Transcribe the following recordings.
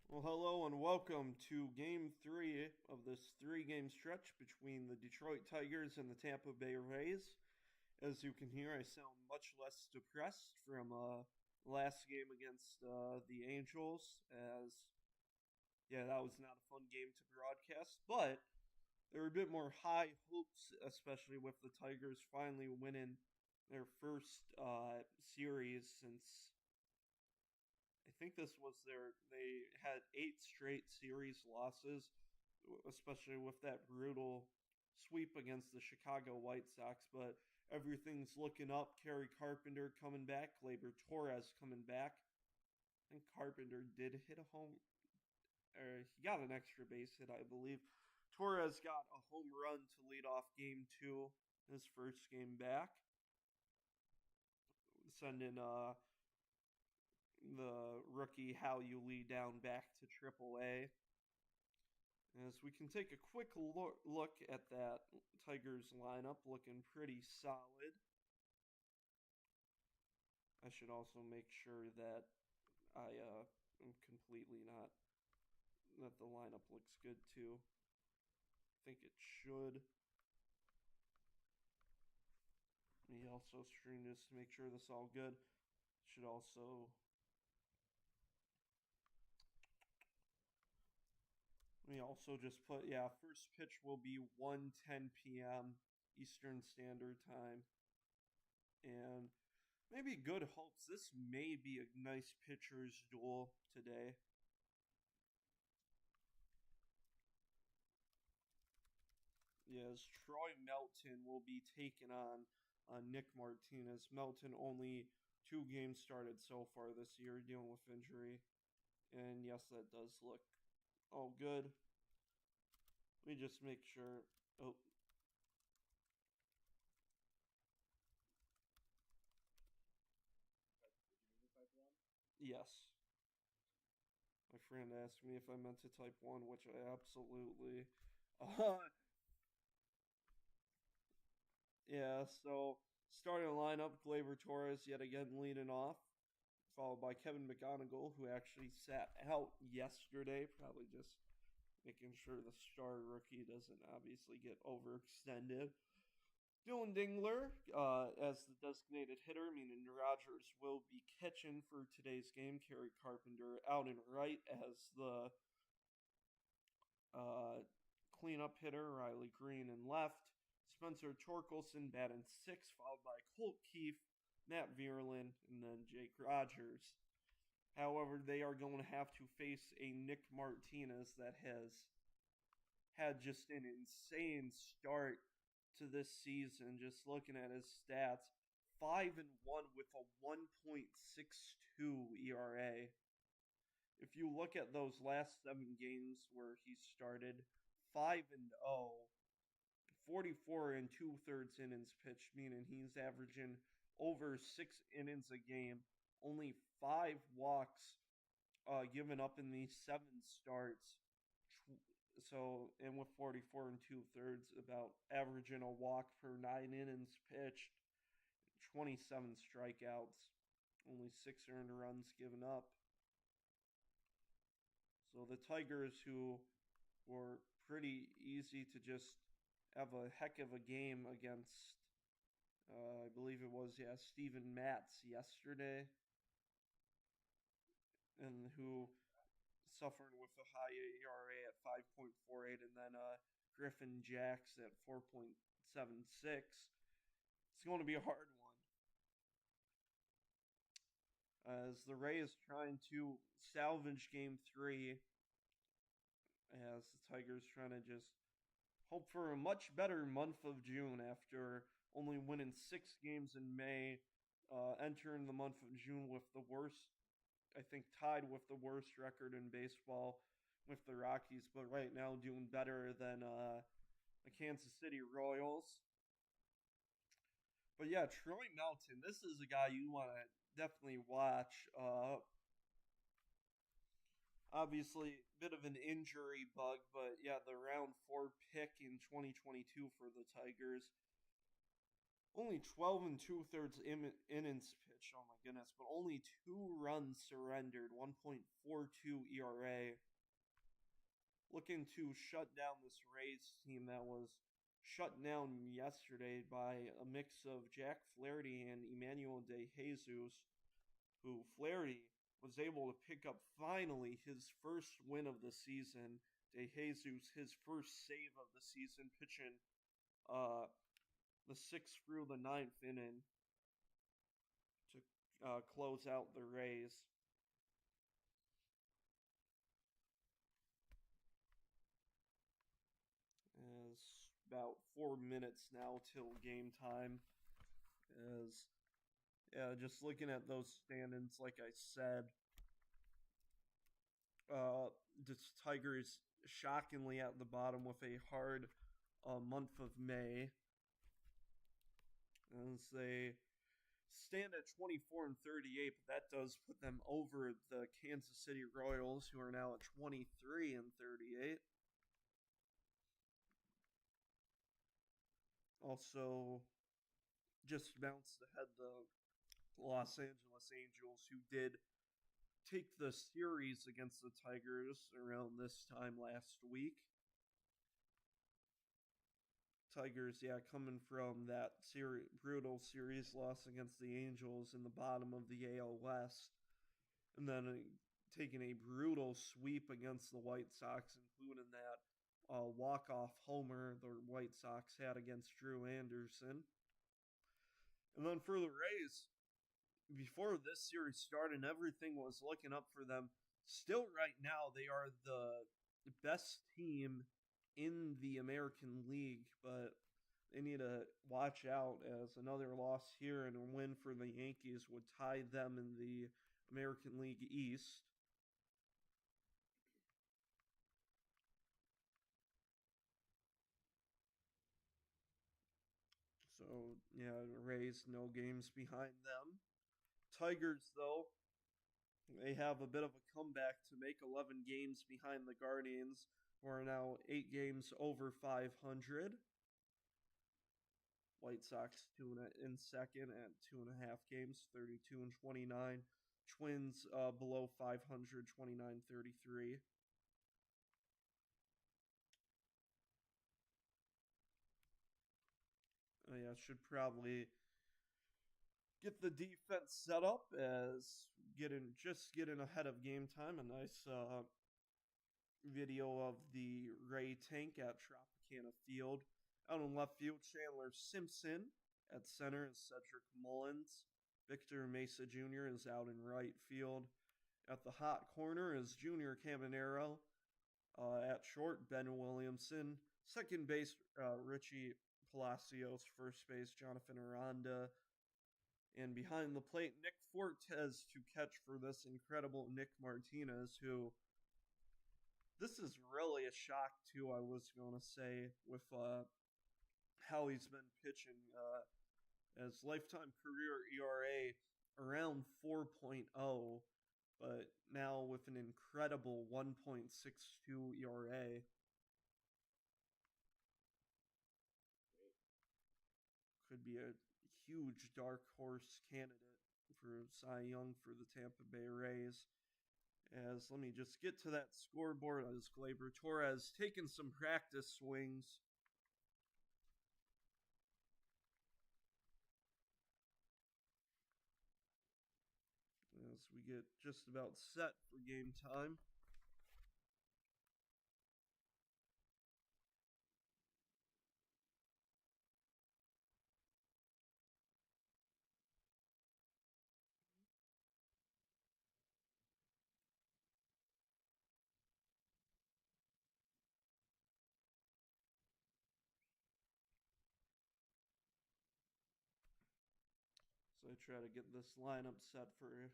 Well, hello and welcome to Game 3 of this three-game stretch between the Detroit Tigers and the Tampa Bay Rays. As you can hear, I sound much less depressed from last game against the Angels, as, yeah, that was not a fun game to broadcast, but there were a bit more high hopes, especially with the Tigers finally winning their first series since I think this was they had 8 straight series losses, especially with that brutal sweep against the Chicago White Sox. But everything's looking up. Kerry Carpenter coming back, Gleyber Torres coming back. I think Carpenter did hit a home, or he got an extra base hit, I believe. Torres got a home run to lead off game 2, his first game back, sending the rookie Hal Yuli down back to AAA. As we can take a quick look at that Tigers lineup, looking pretty solid. I should also make sure that I am completely not that the lineup looks good too. I think it should. Me also stream this to make sure this is all good. Should also Let me also just put, yeah, first pitch will be 1:10 p.m. Eastern Standard Time. And maybe good hopes. This may be a nice pitcher's duel today. Yes, Troy Melton will be taking on Nick Martinez. Melton only 2 games started so far this year, dealing with injury. And yes, that does look all good. Let me just make sure. Oh, Did you mean to type one? yes. My friend asked me if I meant to type 1, which I absolutely. Uh, yeah, so starting lineup, Gleyber Torres yet again leading off, followed by Kevin McGonigal, who actually sat out yesterday, probably just making sure the star rookie doesn't obviously get overextended. Dylan Dingler as the designated hitter, meaning Rogers will be catching for today's game. Kerry Carpenter out and right as the uh, cleanup hitter, Riley Green in left. Spencer Torkelson batting 6, followed by Colt Keefe, Matt Vierlin, and then Jake Rogers. However, they are going to have to face a Nick Martinez that has had just an insane start to this season. Just looking at his stats, 5-1 with a 1.62 ERA. If you look at those last 7 games where he started, 5-0, 44 and 2/3 innings pitched, meaning he's averaging over 6 innings a game, only 5 walks given up in these 7 starts. So, and with 44 and 2/3, about averaging a walk per 9 innings pitched, 27 strikeouts, only 6 earned runs given up. So the Tigers, who were pretty easy to just have a heck of a game against, I believe it was, yeah, Steven Matz yesterday, and who suffering with a high ERA at 5.48, and then Griffin Jacks at 4.76. It's going to be a hard one, as the Rays trying to salvage Game 3, as the Tigers trying to just hope for a much better month of June after only winning 6 games in May, entering the month of June with the worst, I think, tied with the worst record in baseball with the Rockies, but right now doing better than the Kansas City Royals. But yeah, Troy Melton, this is a guy you want to definitely watch. Obviously, bit of an injury bug, but yeah, the round 4 pick in 2022 for the Tigers. Only 12 and two-thirds innings pitched. Oh my goodness! But only 2 runs surrendered. 1.42 ERA. Looking to shut down this Rays team that was shut down yesterday by a mix of Jack Flaherty and Emmanuel De Jesus, who Flaherty was able to pick up finally his first win of the season. De Jesus, his first save of the season, pitching uh, the sixth through the ninth inning to close out the Rays. It's about 4 minutes now till game time. As yeah, just looking at those standings, like I said, the Tigers shockingly at the bottom with a hard month of May, as they stand at 24 and 38, but that does put them over the Kansas City Royals, who are now at 23 and 38. Also, just bounced ahead the Los Angeles Angels, who did take the series against the Tigers around this time last week. Tigers, yeah, coming from that brutal series loss against the Angels in the bottom of the AL West, and then taking a brutal sweep against the White Sox, including that walk-off homer the White Sox had against Drew Anderson. And then for the Rays, before this series started, everything was looking up for them. Still, right now, they are the best team in the American League, but they need to watch out, as another loss here and a win for the Yankees would tie them in the American League East. So, yeah, Rays, no games behind them. Tigers, though, they have a bit of a comeback to make, 11 games behind the Guardians, who are now 8 games over 500. White Sox in second at 2.5 games, 32 and 29. Twins below 500, 29-33. Yeah, should probably get the defense set up as getting ahead of game time. A nice video of the Ray tank at Tropicana Field. Out in left field, Chandler Simpson. At center is Cedric Mullins. Victor Mesa Jr. is out in right field. At the hot corner is Junior Caminero. At short, Ben Williamson. Second base, Richie Palacios. First base, Jonathan Aranda. And behind the plate, Nick Fortes to catch for this incredible Nick Martinez, who this is really a shock too, I was going to say, with how he's been pitching. As lifetime career ERA around 4.0, but now with an incredible 1.62 ERA. Could be a huge dark horse candidate for Cy Young for the Tampa Bay Rays. As let me just get to that scoreboard, as Gleyber Torres taking some practice swings. As we get just about set for game time. So I try to get this lineup set for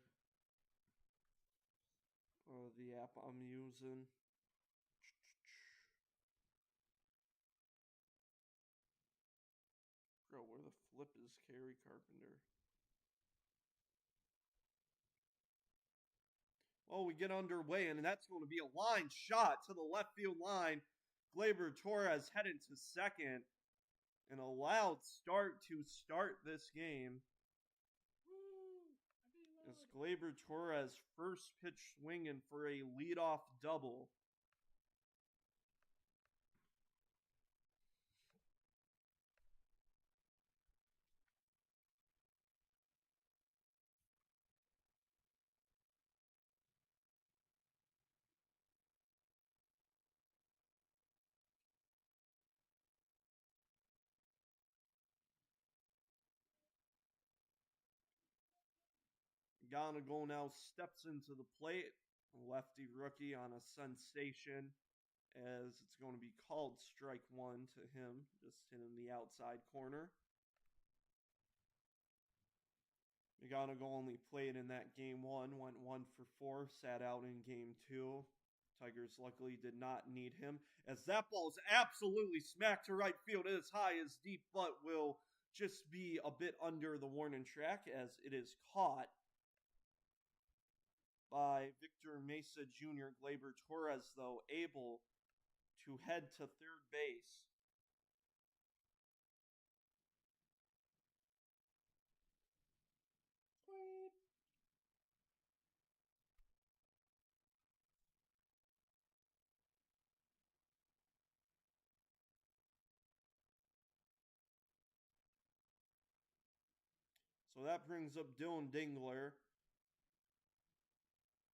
the app I'm using. Bro, where the flip is Kerry Carpenter? Oh, we get underway, and that's going to be a line shot to the left field line. Gleyber Torres heading to second. An allowed start to start this game. As Gleyber Torres first pitch swinging for a leadoff double. Gonigal now steps into the plate. Lefty rookie on a sensation, as it's going to be called strike one to him, just hitting the outside corner. McGonigal only played in that game one, went 1 for 4, sat out in game two. Tigers luckily did not need him, as that ball is absolutely smacked to right field. It is high, as deep, but will just be a bit under the warning track as it is caught by Victor Mesa Jr. Gleyber Torres, though, able to head to third base. So that brings up Dylan Dingler,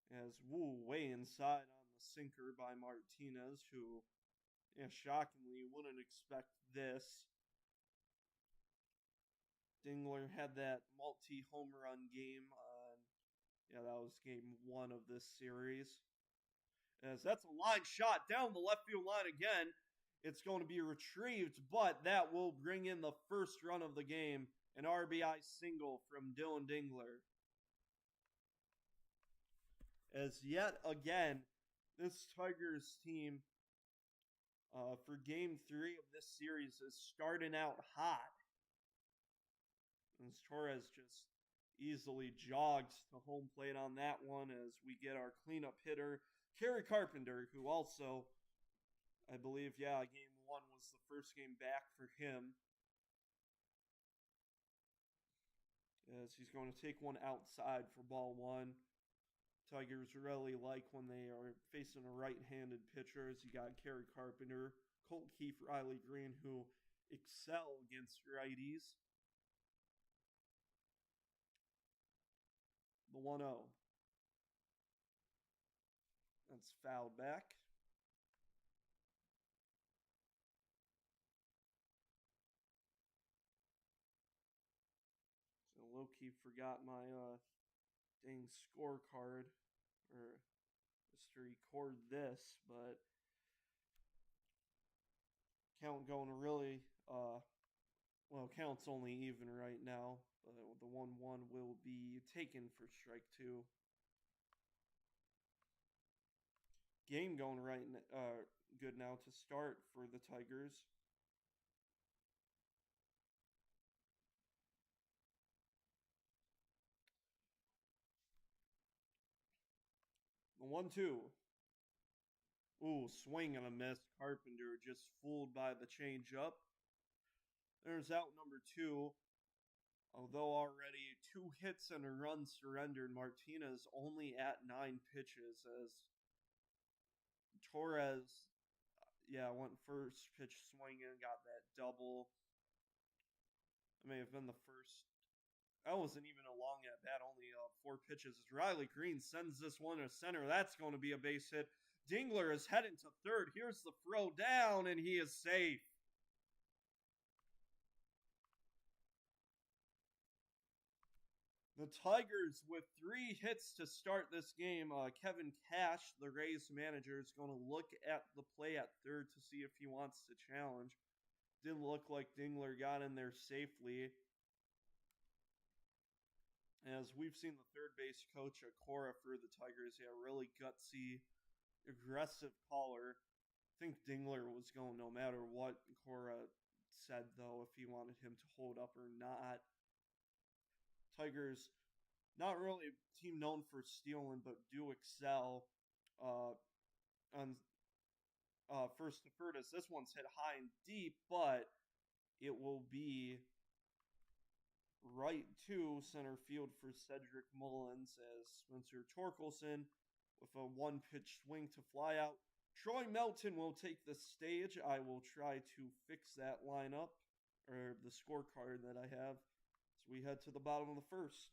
as Wu way inside on the sinker by Martinez, who, shockingly, wouldn't expect this. Dingler had that multi-home run game on, that was game one of this series. As that's a line shot down the left field line again. It's going to be retrieved, but that will bring in the first run of the game, an RBI single from Dylan Dingler. As yet again, this Tigers team for game 3 of this series is starting out hot. As Torres just easily jogs to home plate on that one, as we get our cleanup hitter, Kerry Carpenter, who also, I believe, game 1 was the first game back for him. As he's going to take one outside for ball 1. Tigers really like when they are facing a right-handed pitcher, as you got Kerry Carpenter, Colt Keefe, Riley Green, who excel against righties. The 1-0. That's fouled back. So low-key forgot my dang scorecard, or just to record this, but count going really, count's only even right now, but the 1-1 will be taken for strike 2. Game going good now to start for the Tigers. The 1-2. Ooh, swing and a miss. Carpenter just fooled by the changeup. There's out number 2. Although already 2 hits and a run surrendered, Martinez only at 9 pitches, as Torres, went first pitch swinging, got that double. It may have been the first. That wasn't even a long at bat, only 4 pitches. As Riley Green sends this one to center, that's going to be a base hit. Dingler is heading to third. Here's the throw down, and he is safe. The Tigers with 3 hits to start this game. Kevin Cash, the Rays manager, is going to look at the play at third to see if he wants to challenge. Didn't look like Dingler got in there safely. As we've seen the third base coach, Cora, for the Tigers, really gutsy, aggressive caller. I think Dingler was going no matter what Cora said, though, if he wanted him to hold up or not. Tigers, not really a team known for stealing, but do excel on first to third, as this one's hit high and deep, but it will be right to center field for Cedric Mullins as Spencer Torkelson with a one pitch swing to fly out. Troy Melton will take the stage. I will try to fix that lineup or the scorecard that I have as we head to the bottom of the first.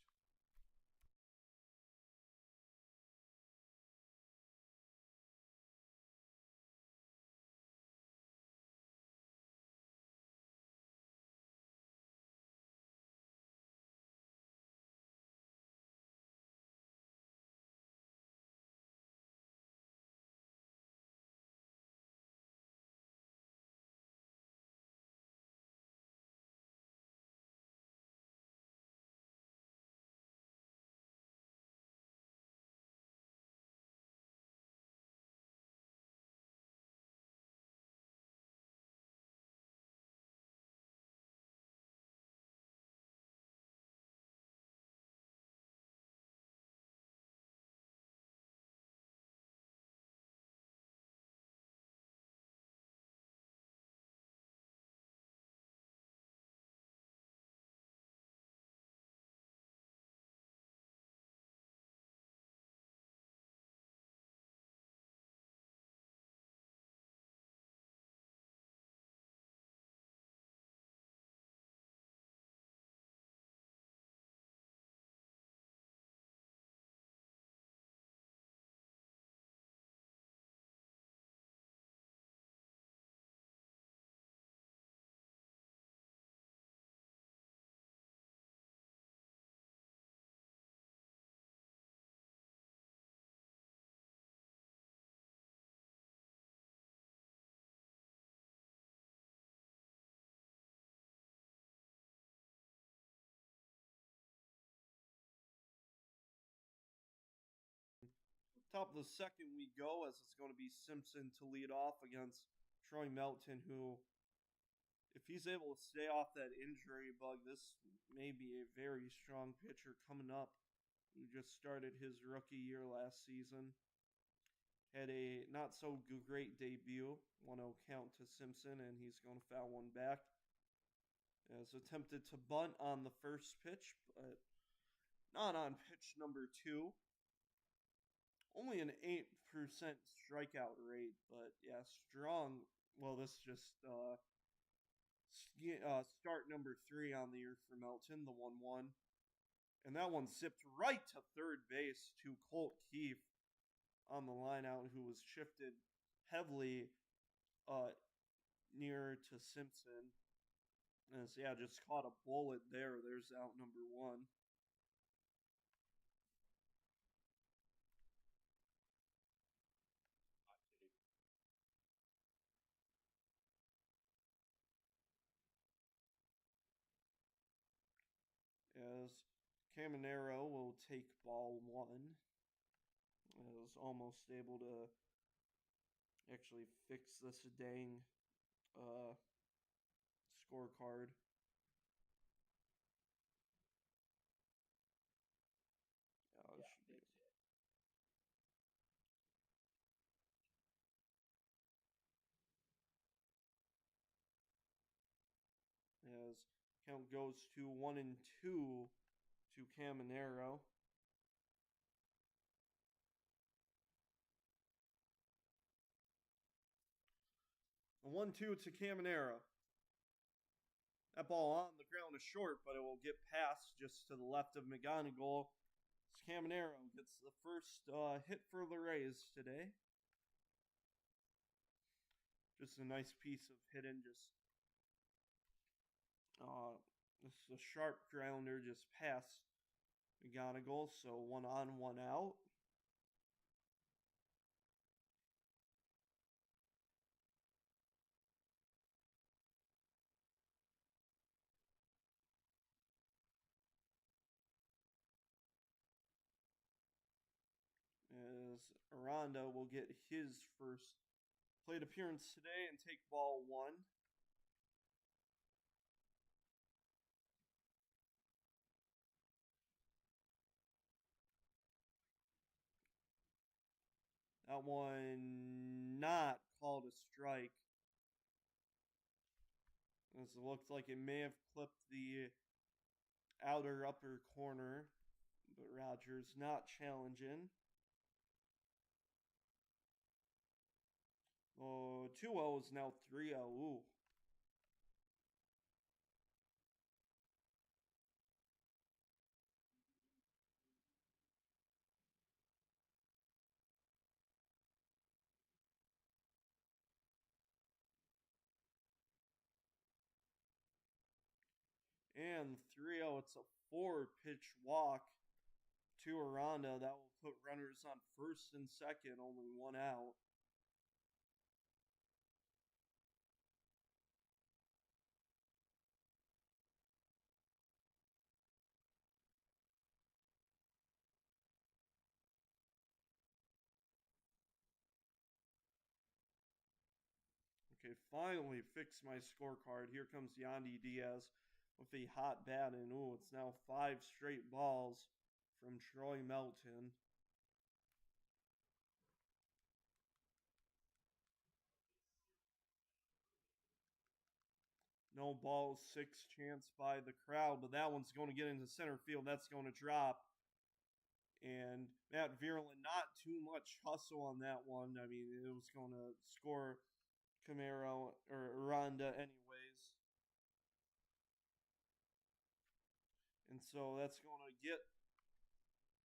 Top of the second we go as it's going to be Simpson to lead off against Troy Melton, who, if he's able to stay off that injury bug, this may be a very strong pitcher coming up. He just started his rookie year last season. Had a not so great debut, 1-0 count to Simpson, and he's going to foul one back. As attempted to bunt on the first pitch, but not on pitch number two. Only an 8% strikeout rate, but yeah, strong. Well, this just start number 3 on the year for Melton, the 1-1. And that one sipped right to third base to Colt Keefe on the line out, who was shifted heavily near to Simpson. And so, yeah, just caught a bullet there. There's out number 1. As Caminero will take ball 1. Was almost able to actually fix this dang scorecard. As count goes to 1-2 to Caminero. A 1-2 to Caminero. That ball on the ground is short, but it will get past just to the left of McGonigal. Caminero gets the first hit for the Rays today. Just a nice piece of hitting. This is a sharp grounder just past McGonigal. So 1 on, 1 out. As Aranda will get his first plate appearance today and take ball 1. That one not called a strike. As it looked like it may have clipped the outer upper corner, but Rogers not challenging. Oh, 2-0 is now 3-0. Ooh. And 3-0, it's a 4-pitch walk to Aranda. That will put runners on first and second, only one out. Okay, finally fixed my scorecard. Here comes Yandy Diaz with a hot bat, and ooh, it's now 5 straight balls from Troy Melton. No balls, 6 chance by the crowd, but that one's going to get into center field. That's going to drop. And Matt Vierlin, not too much hustle on that one. I mean, it was going to score Camaro or Aranda anyways. And so that's going to get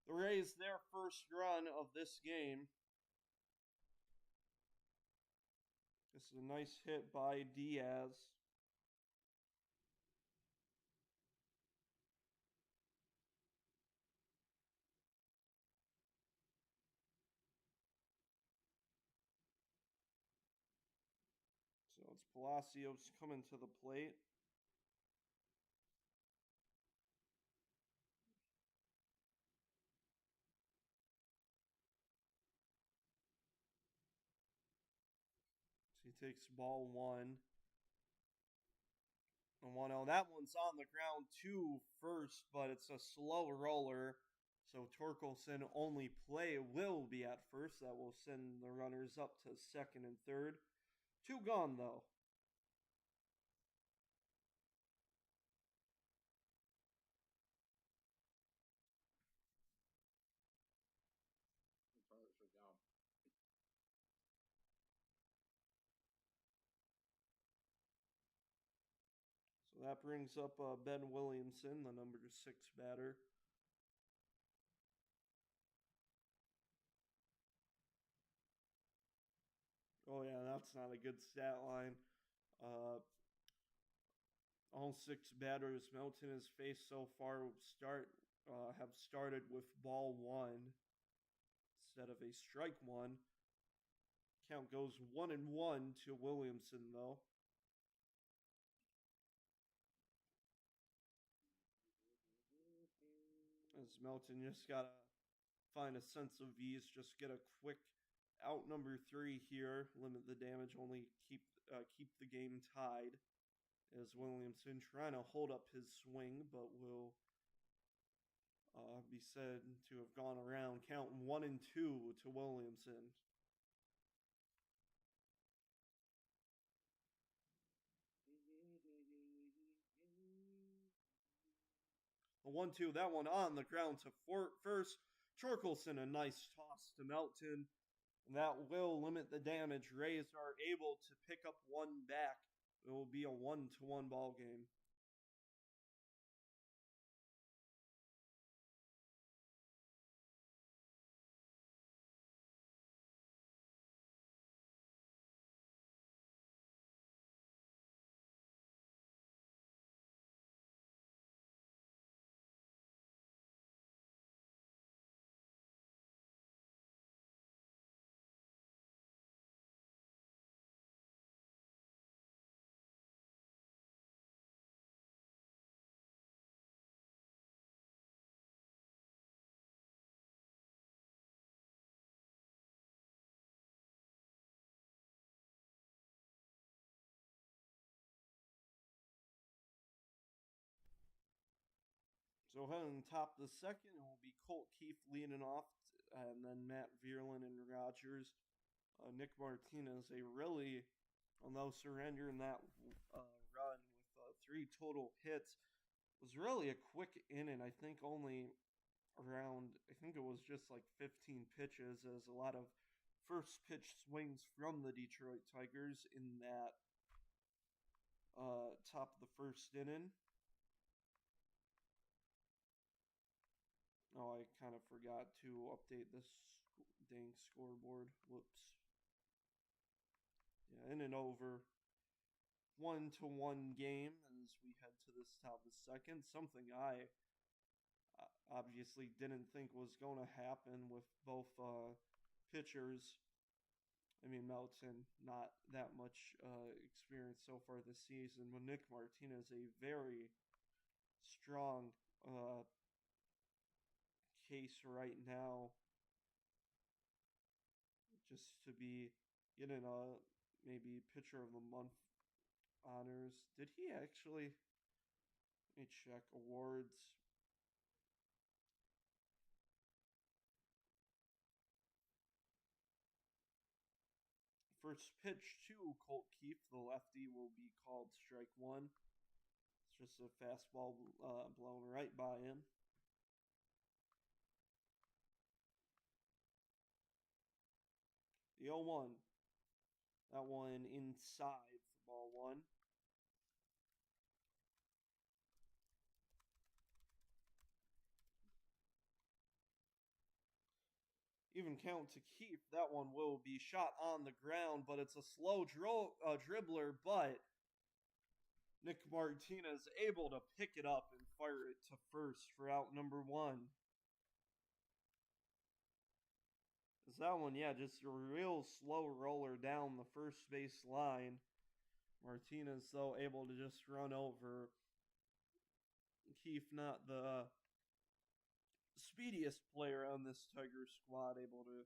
the Rays their first run of this game. This is a nice hit by Diaz. So it's Palacios coming to the plate. So he takes ball 1. And 1-0. That one's on the ground to first, but it's a slow roller. So Torkelson only play will be at first. That will send the runners up to second and third. 2 gone though. So that brings up Ben Williamson, the number 6 batter. Oh yeah, that's not a good stat line. All 6 batters Melton has faced so far have started with ball 1 instead of a strike 1. Count goes 1-1 to Williamson though. As Melton just gotta find a sense of ease, just get a quick out number 3 here, limit the damage, only keep the game tied. As Williamson trying to hold up his swing, but will be said to have gone around. Count 1-2 to Williamson. The 1-2, that one on the ground to first. Torkelson, a nice toss to Melton. And that will limit the damage. Rays are able to pick up 1 back. It will be a 1-1 ball game. So heading top the second, it will be Colt Keefe leading off, and then Matt Vierlin and Rogers. Nick Martinez, although surrendering that run with 3 total hits. It was really a quick inning. I think only around, I think it was just like 15 pitches, as a lot of first pitch swings from the Detroit Tigers in that top of the first inning. Oh, I kind of forgot to update this dang scoreboard. Whoops. Yeah, in and over. 1-1 game as we head to this top of the second. Something I obviously didn't think was going to happen with both pitchers. I mean, Melton, not that much experience so far this season. But Nick Martinez, a very strong case right now, just to be getting a maybe pitcher of the month honors. Did he actually? Let me check awards. First pitch to Colt Keith, the lefty, will be called strike one. It's just a fastball blown right by him. The 0-1. That one inside for ball one. Even count to Keith. That one will be shot on the ground, but it's a slow dribbler. But Nick Martinez able to pick it up and fire it to first for out number one. Is that one, yeah, just a real slow roller down the first base line. Martinez, though, able to just run over Keith, not the speediest player on this Tiger squad, able to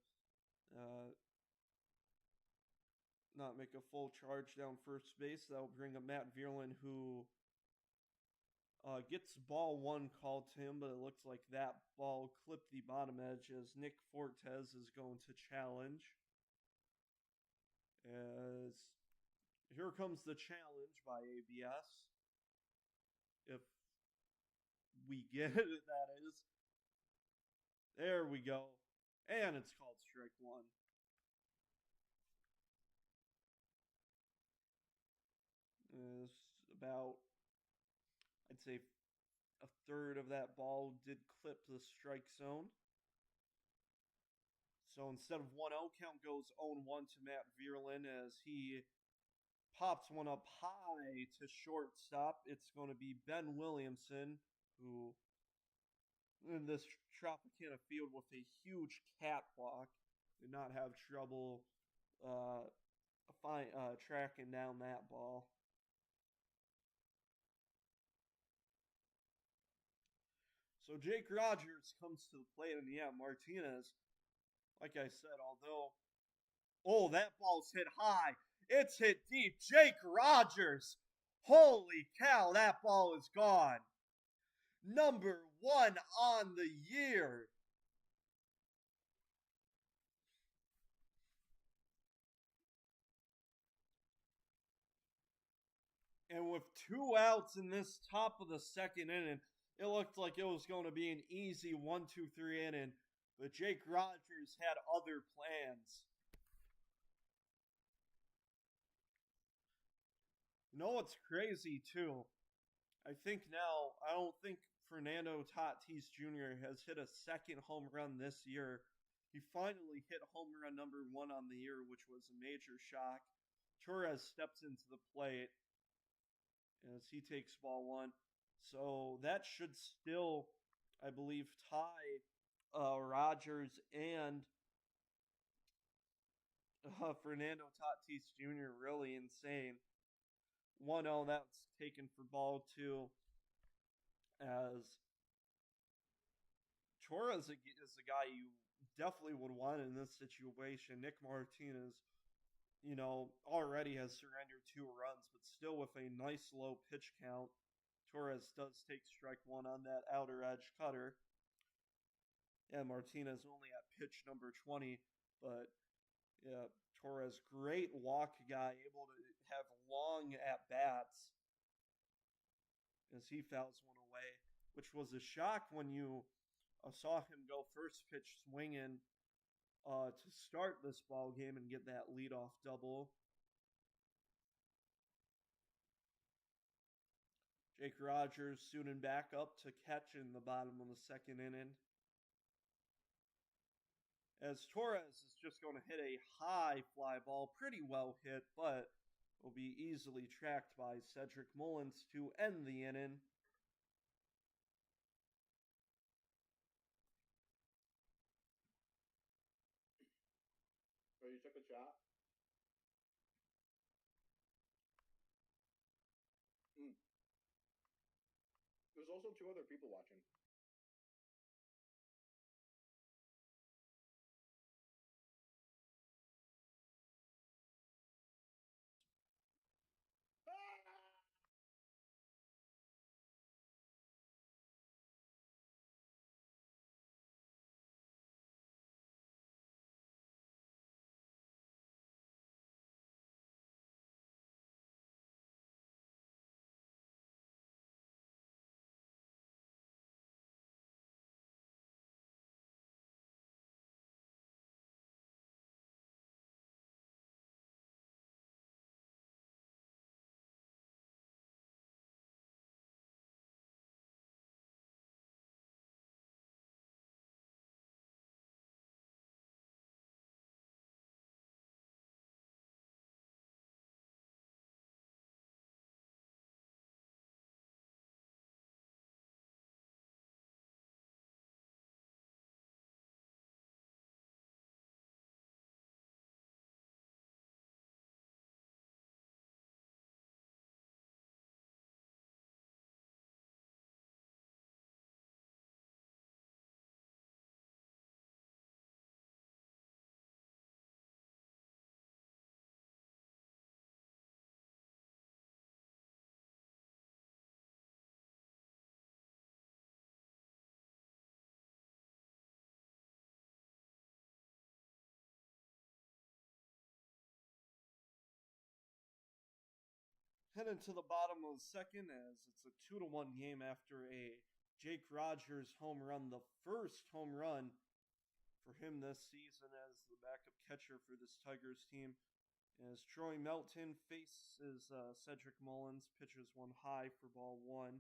not make a full charge down first base. That'll bring up Matt Vierlin, who gets ball one called to him, but it looks like that ball clipped the bottom edge as Nick Fortes is going to challenge. As here comes the challenge by ABS. If we get it, that is. There we go. And it's called strike one. It's about, I'd say, a third of that ball did clip the strike zone. So instead of 1-0, count goes 0-1 to Matt Vierlin as he pops one up high to shortstop. It's going to be Ben Williamson, who in this Tropicana field with a huge catwalk did not have trouble tracking down that ball. So Jake Rogers comes to the plate, and yeah, Martinez, like I said, although, that ball's hit high. It's hit deep. Jake Rogers. Holy cow, that ball is gone. Number 1 on the year. And with 2 outs in this top of the second inning, it looked like it was going to be an easy 1-2-3 inning. But Jake Rogers had other plans. You know what's crazy, too? I don't think Fernando Tatis Jr. has hit a second home run this year. He finally hit home run number 1 on the year, which was a major shock. Torres steps into the plate as he takes ball one. So that should still, I believe, tie Rogers and Fernando Tatis Jr. Really insane. 1-0, that's taken for ball 2. As Torres is the guy you definitely would want in this situation. Nick Martinez, already has surrendered 2 runs, but still with a nice low pitch count. Torres does take strike 1 on that outer edge cutter. And Martinez only at pitch number 20, but yeah, Torres, great walk guy, able to have long at bats. as he fouls one away, which was a shock when you saw him go first pitch swinging to start this ball game and get that leadoff double. Jake Rogers suiting back up to catch in the bottom of the second inning. As Torres is just going to hit a high fly ball, pretty well hit, but will be easily tracked by Cedric Mullins to end the inning. So you took a shot? There's also 2 other people watching. Heading to the bottom of the second as it's a 2-1 game after a Jake Rogers home run, the first home run for him this season as the backup catcher for this Tigers team. As Troy Melton faces Cedric Mullins, pitches one high for ball 1.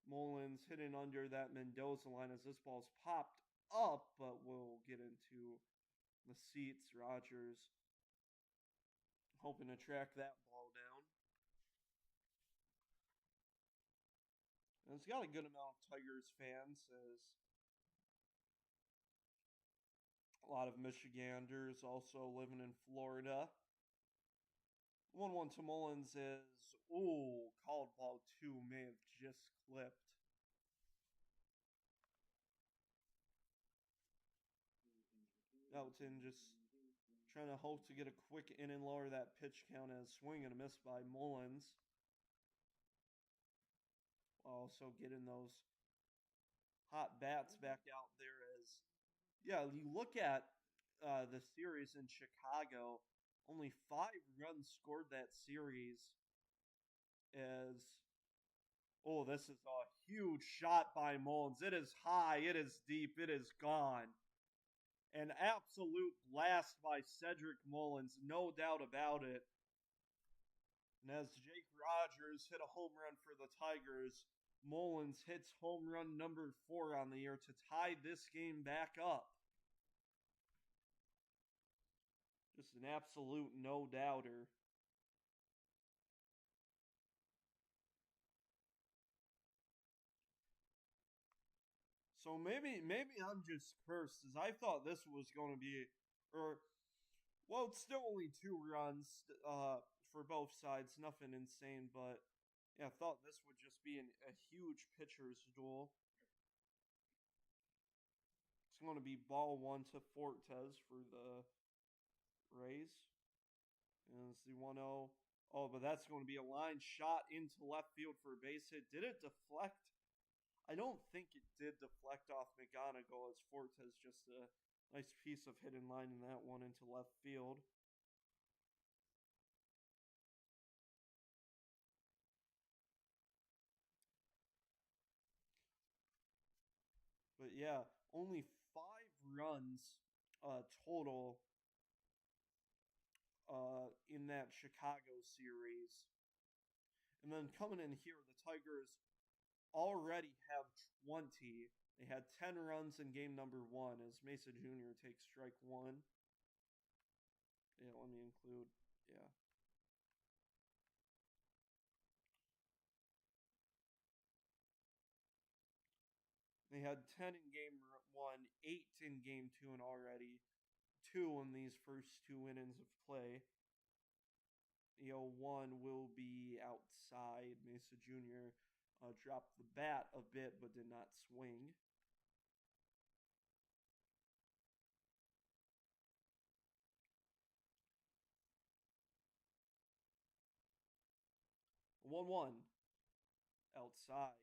Mullins hitting under that Mendoza line as this ball's popped up, but we'll get into the seats. Rogers hoping to track that ball down. And it's got a good amount of Tigers fans, as a lot of Michiganders also living in Florida. 1-1 to Mullins is, called ball 2, may have just clipped. Melton just trying to hope to get a quick in and lower that pitch count as swing and a miss by Mullins. Also getting those hot bats back out there as, you look at the series in Chicago, only 5 runs scored that series as, this is a huge shot by Mullins. It is high, it is deep, it is gone. An absolute blast by Cedric Mullins, no doubt about it. And as Jake Rogers hit a home run for the Tigers, Mullins hits home run number 4 on the year to tie this game back up. Just an absolute no-doubter. So maybe I'm just cursed, as I thought this was going to be, it's still only 2 runs for both sides, nothing insane, but I thought this would just be a huge pitcher's duel. It's going to be ball 1 to Fortes for the Rays. And it's the 1-0. Oh, but that's going to be a line shot into left field for a base hit. Did it deflect? I don't think it did deflect off McGonigal, as Fortes just a nice piece of hidden line in that one into left field. Yeah, only 5 runs total in that Chicago series. And then coming in here, the Tigers already have 20. They had 10 runs in game number 1 as Mesa Jr. takes strike 1. Yeah, let me include, yeah. They had 10 in game 1, 8 in game 2, and already 2 in these first 2 innings of play. The 0-1 will be outside. Mesa Jr. Dropped the bat a bit but did not swing. A 1-1 outside.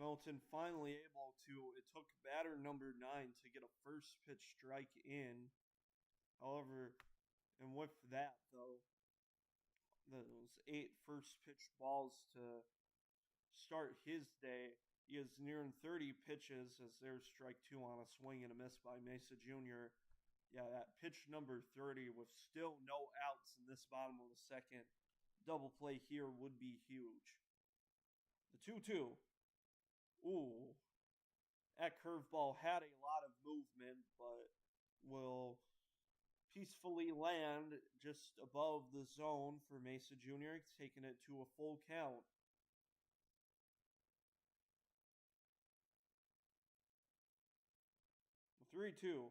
Melton finally able to, it took batter number 9 to get a first pitch strike in. However, and with that though, those 8 first pitch balls to start his day, he is nearing 30 pitches as there's strike 2 on a swing and a miss by Mesa Jr. Yeah, that pitch number 30 with still no outs in this bottom of the second. Double play here would be huge. The 2-2. Ooh. That curveball had a lot of movement, but will peacefully land just above the zone for Mesa Jr., taking it to a full count. The 3-2.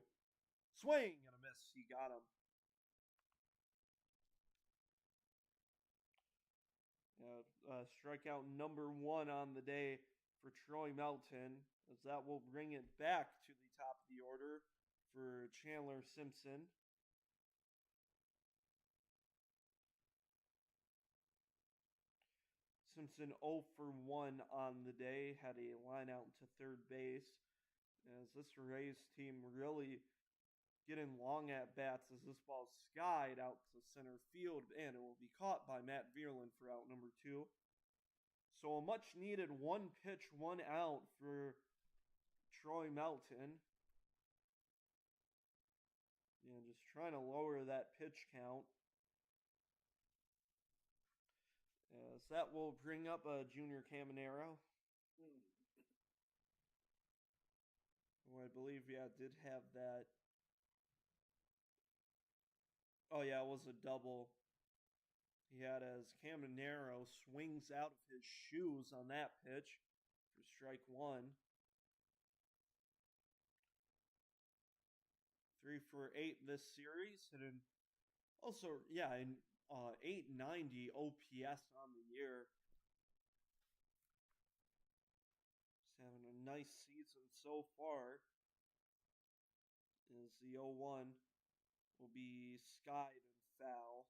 Swing and a miss. He got him. Strikeout number 1 on the day for Troy Melton, as that will bring it back to the top of the order for Chandler Simpson. Simpson 0 for 1 on the day, had a line out to third base. As this Rays team really getting long at bats as this ball skied out to center field, and it will be caught by Matt Vierlin for out number 2. So a much needed 1 pitch, 1 out for Troy Melton. Yeah, just trying to lower that pitch count. As that will bring up Junior Caminero. Who I believe, yeah, did have that. Oh, yeah, it was a double. He had as Caminero swings out of his shoes on that pitch for strike 1. 3 for 8 this series. And also, yeah, in 890 OPS on the year. Just having a nice season so far. As the 0-1 will be skied and foul.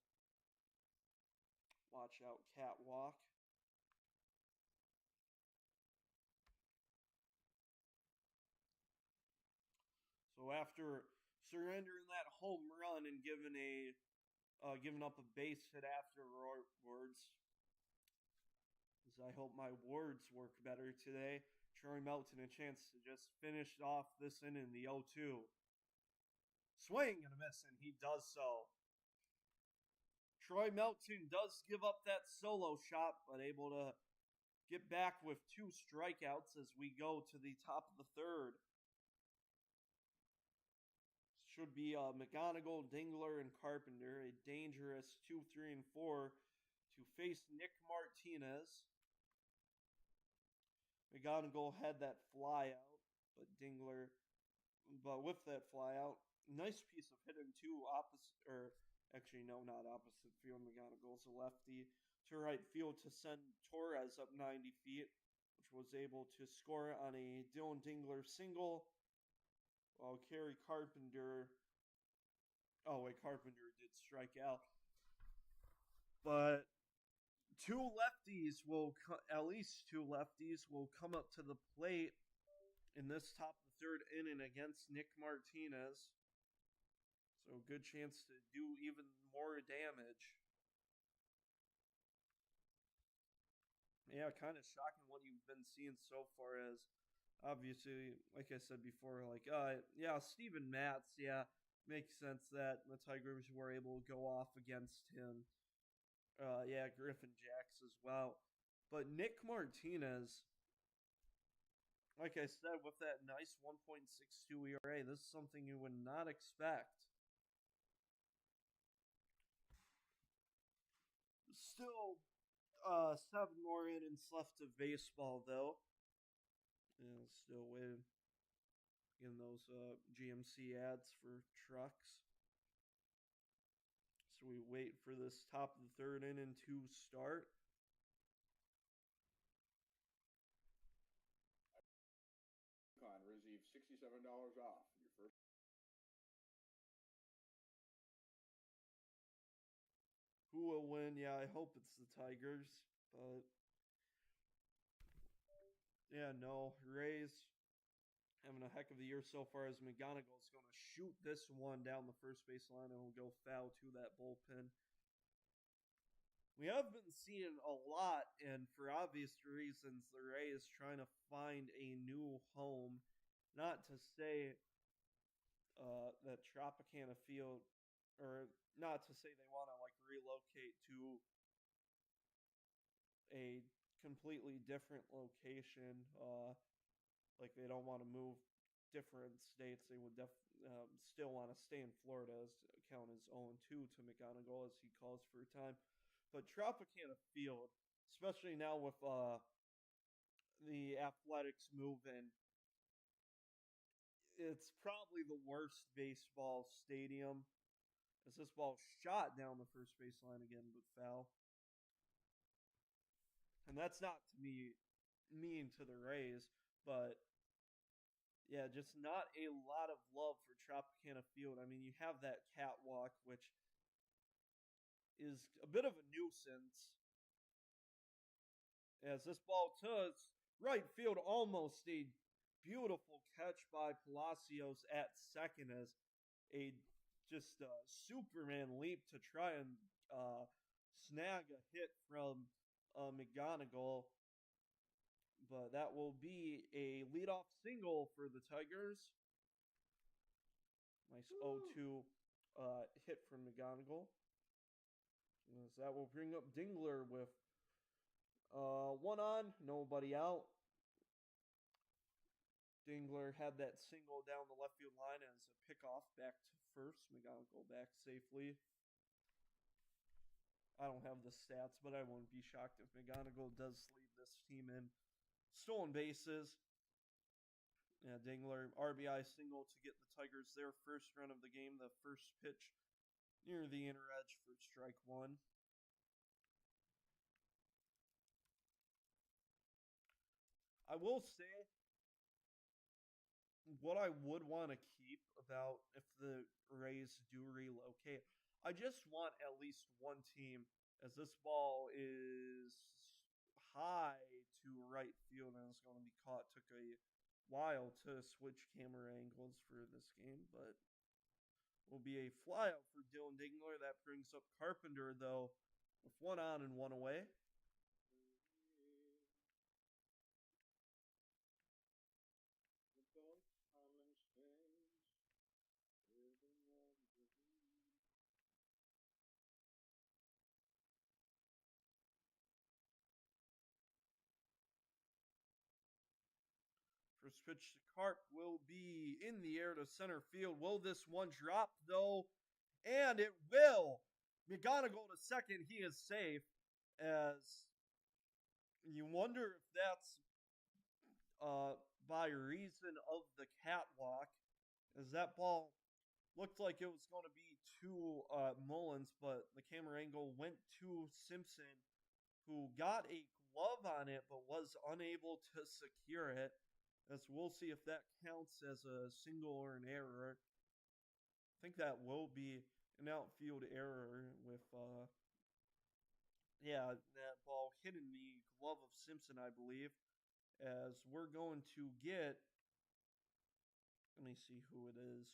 Watch out, catwalk. So after surrendering that home run and giving up a base hit afterwards, as I hope my words work better today, Troy Melton a chance to just finish off this inning, the 0-2. Swing and a miss, and he does so. Troy Melton does give up that solo shot, but able to get back with 2 strikeouts as we go to the top of the third. Should be McGonigal, Dingler, and Carpenter, a dangerous 2, 3, and 4 to face Nick Martinez. McGonigal had that fly out, but with that fly out, nice piece of hitting too, not opposite field. McGonigal's a lefty to right field to send Torres up 90 feet, which was able to score on a Dylan Dingler single, while Carpenter did strike out. But at least two lefties will come up to the plate in this top of the third inning against Nick Martinez. So good chance to do even more damage. Yeah, kind of shocking what you've been seeing so far. As obviously, like I said before, like yeah, Steven Matz, yeah, makes sense that the Tigers were able to go off against him. Yeah, Griffin Jacks as well, but Nick Martinez, like I said, with that nice 1.62 ERA, this is something you would not expect. Still, 7 more innings left of baseball, though. And still waiting in those GMC ads for trucks. So we wait for this top of the third inning to start. Receive $67 off your first. Who will win? Yeah, I hope it's the Tigers, but yeah, no. Rays having a heck of a year so far as McGonigal's going to shoot this one down the first base line and will go foul to that bullpen. We have been seeing a lot, and for obvious reasons, the Rays trying to find a new home. Not to say that Tropicana Field, or not to say they want to like relocate to a completely different location. Like they don't want to move different states. They would still want to stay in Florida as count as 0-2 to McGonigal as he calls for a time. But Tropicana Field, especially now with the Athletics moving, it's probably the worst baseball stadium. As this ball shot down the first baseline again, but foul. And that's not to me mean to the Rays, but yeah, just not a lot of love for Tropicana Field. I mean, you have that catwalk, which is a bit of a nuisance. As this ball to right field, almost a beautiful catch by Palacios at second as a just Superman leap to try and snag a hit from McGonigal. But that will be a leadoff single for the Tigers. Nice 0-2 hit from McGonigal. As that will bring up Dingler with one on, nobody out. Dingler had that single down the left field line as a pickoff back to first. McGonigal back safely. I don't have the stats, but I wouldn't be shocked if McGonigal does lead this team in stolen bases. Yeah, Dingler, RBI single to get the Tigers their first run of the game, the first pitch near the inner edge for strike one. I will say what I would want to keep about if the Rays do relocate, I just want at least one team, as this ball is high to right field and is going to be caught. Took a while to switch camera angles for this game, but will be a flyout for Dylan Dingler. That brings up Carpenter, though, with one on and one away. First pitch to Carp will be in the air to center field. Will this one drop, though? And it will. McGonigal to second. He is safe. As you wonder if that's by reason of the catwalk. As that ball looked like it was going to be to Mullins, but the camera angle went to Simpson, who got a glove on it but was unable to secure it. As we'll see if that counts as a single or an error. I think that will be an outfield error with, that ball hitting the glove of Simpson, I believe. As we're going to get, let me see who it is.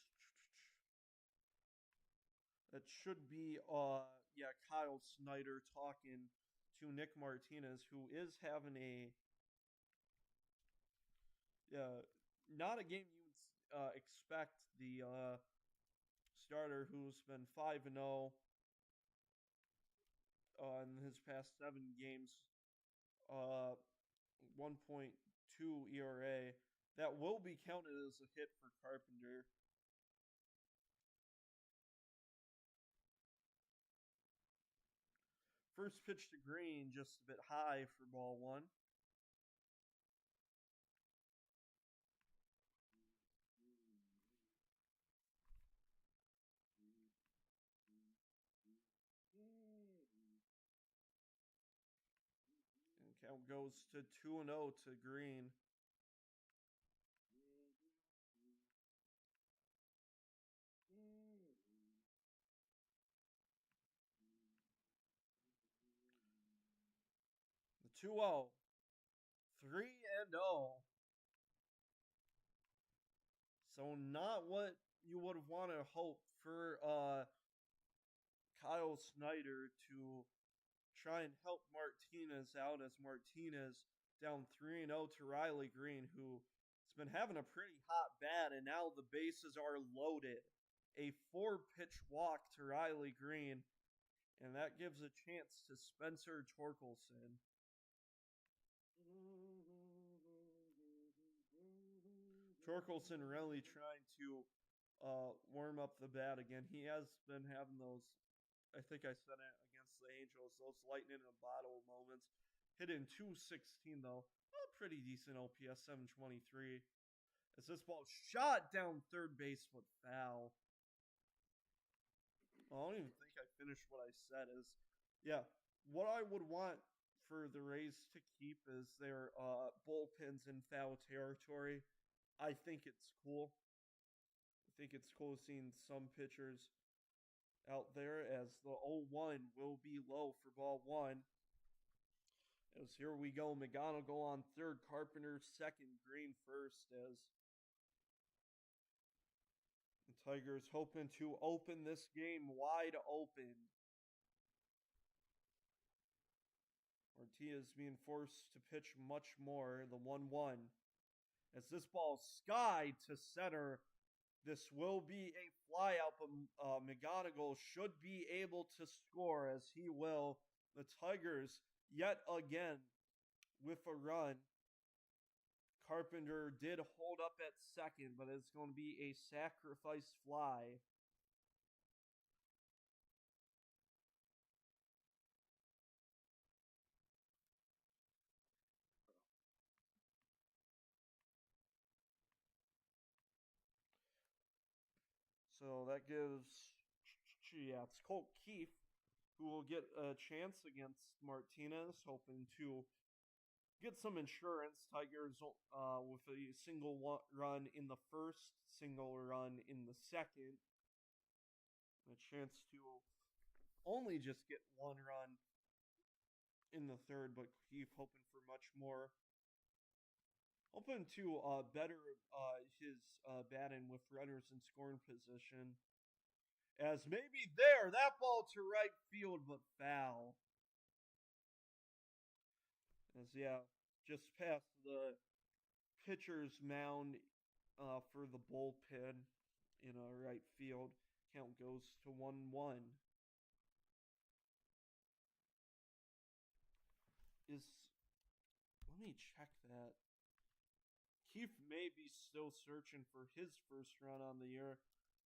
That should be, Kyle Snyder talking to Nick Martinez, who is having a not a game you would expect the starter who's been 5-0 in his past 7 games, 1.2 ERA. That will be counted as a hit for Carpenter. First pitch to Green, just a bit high for ball one. And count goes to 2-0 to Green. The 2-0. 3-0. So not what you would want to hope for Kyle Snyder to try and help Martinez out, as Martinez down 3-0 to Riley Green, who has been having a pretty hot bat, and now the bases are loaded. A 4-pitch walk to Riley Green, and that gives a chance to Spencer Torkelson. Torkelson really trying to warm up the bat again. He has been having those, I think I said it against the Angels, those lightning in a bottle moments. Hitting .216 though, a pretty decent OPS, 723. As this ball shot down third base but foul. I don't even think I finished what I said. What I would want for the Rays to keep is their bullpens in foul territory. I think it's cool. I think it's cool seeing some pitchers out there, as the 0-1 will be low for ball one. As here we go, McGonigal on third, Carpenter second, Green first, as the Tigers hoping to open this game wide open. Martinez being forced to pitch much more, the 1-1. As this ball skied to center, this will be a flyout, but McGonigal should be able to score, as he will. The Tigers, yet again, with a run. Carpenter did hold up at second, but it's going to be a sacrifice fly. So that gives, it's Colt Keefe, who will get a chance against Martinez, hoping to get some insurance. Tigers with a single run in the first, single run in the second. A chance to only just get one run in the third, but Keefe hoping for much more. Hoping to better his batting with runners in scoring position. As maybe there, that ball to right field, but foul. As just past the pitcher's mound for the bullpen in right field. Count goes to 1-1. Let me check that. Keefe may be still searching for his first run on the year.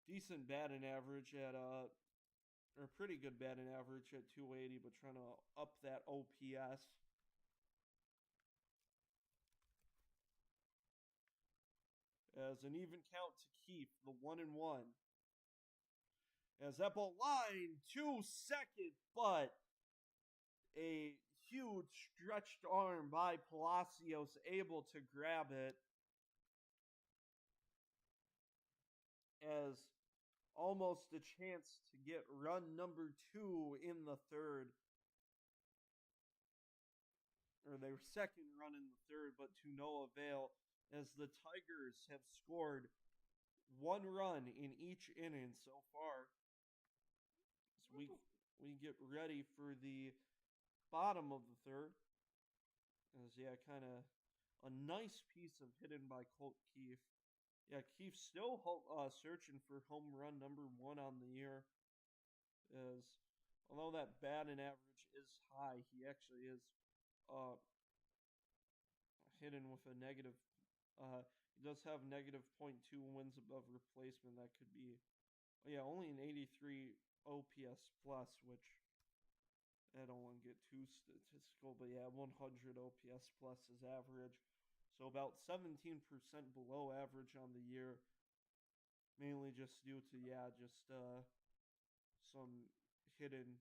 Decent batting average at or pretty good batting average at 280, but trying to up that OPS. As an even count to Keefe, the 1-1. As that ball line to second, but a huge stretched arm by Palacios able to grab it. As almost a chance to get run number 2 in the third. Or their second run in the third, but to no avail, as the Tigers have scored 1 run in each inning so far. As we get ready for the bottom of the third. As yeah, kind of a nice piece of hitting by Colt Keefe. Yeah, Keefe's still searching for home run number 1 on the year. As although that batting average is high, he actually is uh, hitting with a negative. He does have negative .2 wins above replacement. That could be, yeah, only an 83 OPS plus, which I don't want to get too statistical, but yeah, 100 OPS plus is average. So about 17% below average on the year, mainly just due to, yeah, just some hidden,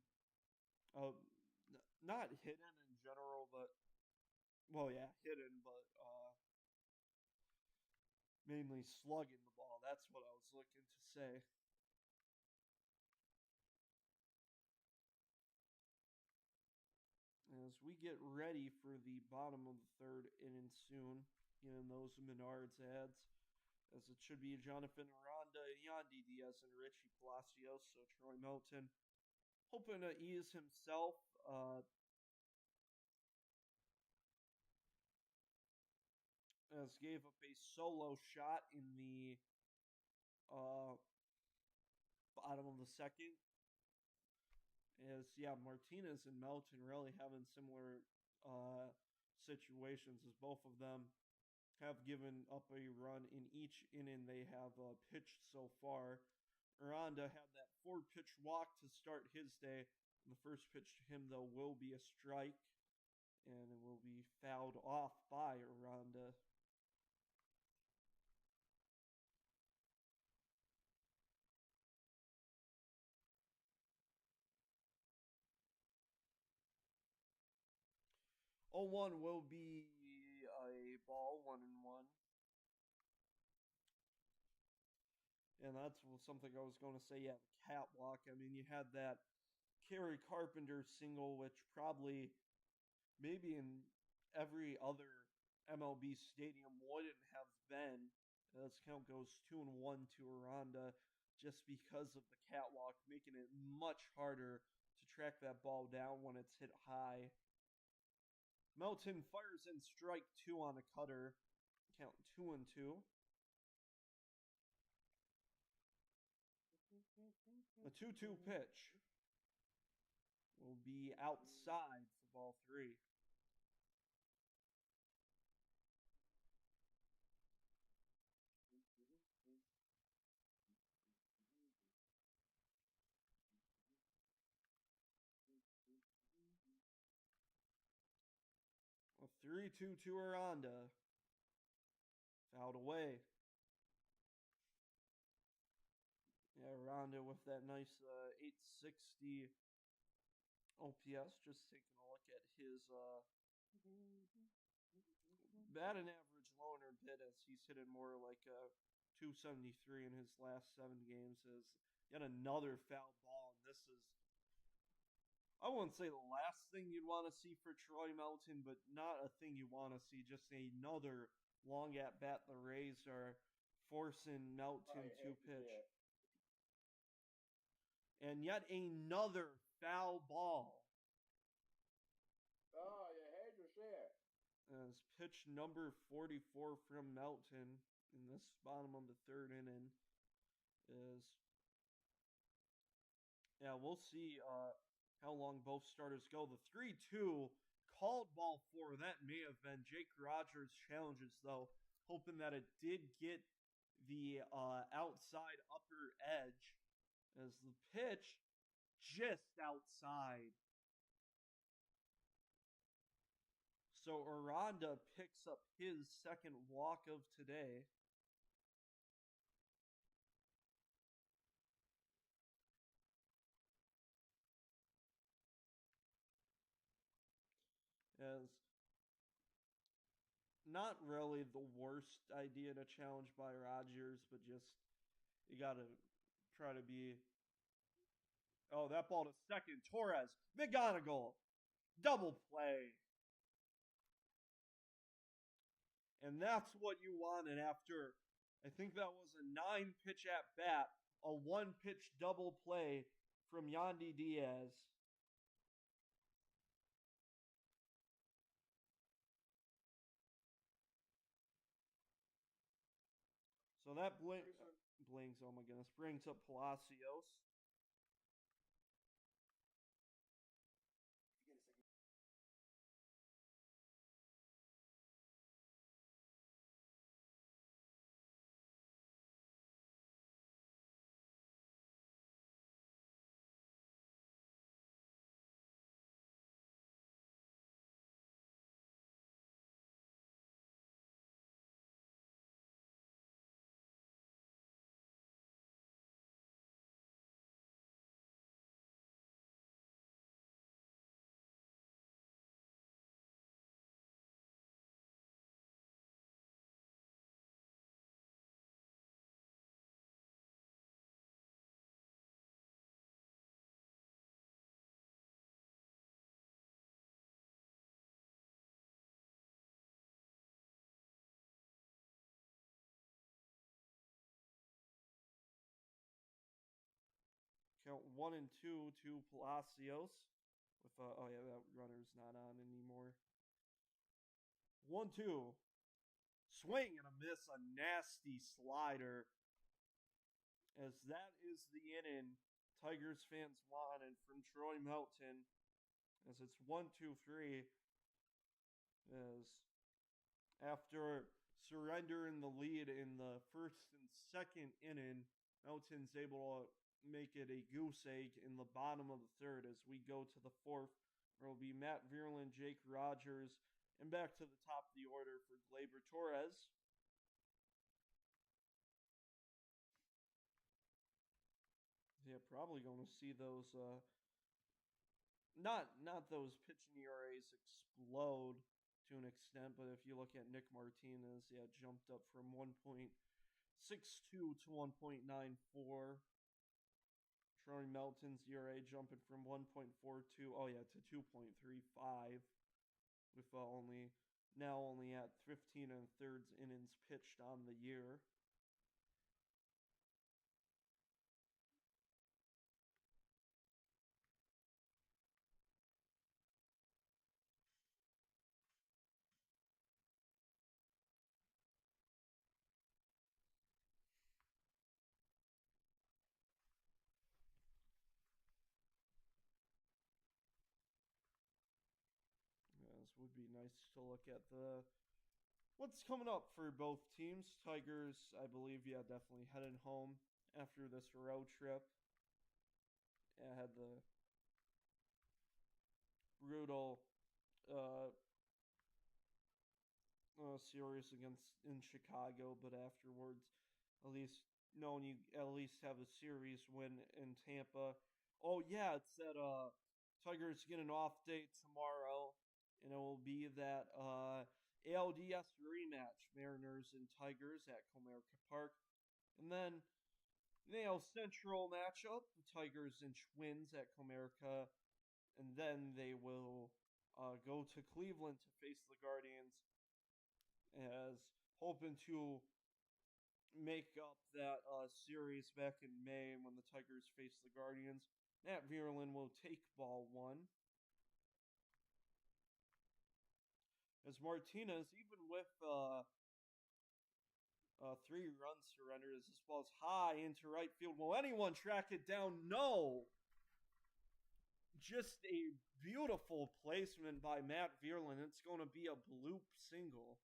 not hidden in general, but, well, yeah, hidden, but mainly slugging the ball. That's what I was looking to say. As we get ready for the bottom of the third inning soon, getting those Menards ads, as it should be Jonathan Aranda, Yandy Diaz, and Richie Palacios. So Troy Melton hoping to ease himself. As gave up a solo shot in the bottom of the second. As yeah, Martinez and Melton really having similar situations, as both of them have given up a run in each inning they have pitched so far. Aranda had that 4-pitch walk to start his day. And the first pitch to him, though, will be a strike, and it will be fouled off by Aranda. Oh, 1 will be a ball, 1-1. And that's something I was going to say. Yeah, the catwalk. I mean, you had that Kerry Carpenter single, which probably maybe in every other MLB stadium wouldn't have been. This count goes 2-1 to Aranda just because of the catwalk, making it much harder to track that ball down when it's hit high. Melton fires in strike 2 on a cutter. Count 2-2. A 2-2 pitch will be outside for ball 3. A 3-2 to Aranda. Fouled away. Yeah, Aranda with that nice 860 OPS. Just taking a look at his batting average lower bit, as he's hitting more like 273 in his last 7 games. Is yet another foul ball, and this is, I wouldn't say the last thing you'd want to see for Troy Melton, but not a thing you want to see. Just another long at bat. The Rays are forcing Melton to pitch. And yet another foul ball. Oh, you had to say it. As pitch number 44 from Melton in this bottom of the third inning is, yeah, we'll see how long both starters go. The 3-2 called ball 4, that may have been Jake Rogers' challenges, though, hoping that it did get the outside upper edge, as the pitch just outside. So Aranda picks up his second walk of today. As not really the worst idea to challenge by Rogers, but just you got to try to be. Oh, that ball to second. Torres, McGonigal, double play. And that's what you wanted after, I think that was a 9-pitch at bat, a 1-pitch double play from Yandy Diaz. So that Grayson. Blings, oh my goodness, brings up Palacios. Count 1 and 2 to Palacios. With oh yeah, that runner's not on anymore. 1-2. Swing and a miss, a nasty slider. As that is the inning Tigers fans wanted from Troy Melton. As it's 1-2-3. As after surrendering the lead in the first and second inning, Melton's able to make it a goose egg in the bottom of the third as we go to the fourth, where it'll be Matt Vierland, Jake Rogers, and back to the top of the order for Gleyber Torres. Yeah, probably going to see those not those pitching ERAs explode to an extent, but if you look at Nick Martinez, yeah, jumped up from 1.62 to 1.94. Troy Melton's ERA jumping from 1.42, oh yeah, to 2.35, with only at 15 and thirds innings pitched on the year. This would be nice to look at what's coming up for both teams. Tigers, I believe, yeah, definitely heading home after this road trip. Yeah, had the brutal series against in Chicago, but afterwards, at least knowing you at least have a series win in Tampa. Oh yeah, it's that Tigers get an off day tomorrow, and it will be that ALDS rematch, Mariners and Tigers at Comerica Park, and then the AL Central matchup, the Tigers and Twins at Comerica, and then they will go to Cleveland to face the Guardians, as hoping to make up that series back in May when the Tigers faced the Guardians. Matt Vierland will take ball one. As Martinez, even with 3 run surrender, as this ball's high into right field. Will anyone track it down? No! Just a beautiful placement by Matt Vierland. It's going to be a bloop single.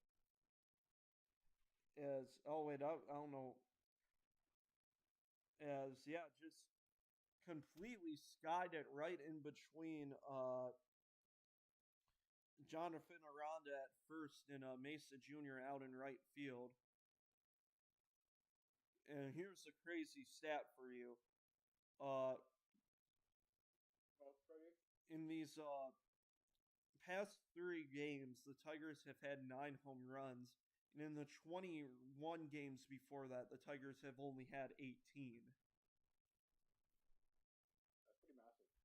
As, oh wait, I don't know. As, yeah, just completely skied it right in between Jonathan Aranda at first and Mesa Jr. out in right field. And here's a crazy stat for you. In these past 3 games, the Tigers have had 9 home runs. And in the 21 games before that, the Tigers have only had 18. That's pretty massive.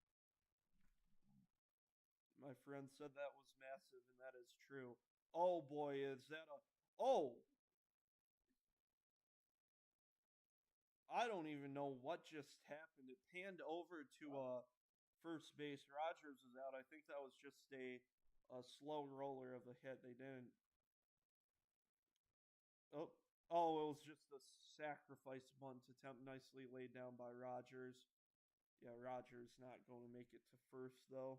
My friend said that was massive, and that is true. Oh boy, is that a... Oh! I don't even know what just happened. It panned over to first base. Rogers was out. I think that was just a slow roller of a hit. They didn't... Oh, Oh, it was just a sacrifice bunt attempt, nicely laid down by Rogers. Yeah, Rogers not going to make it to first though.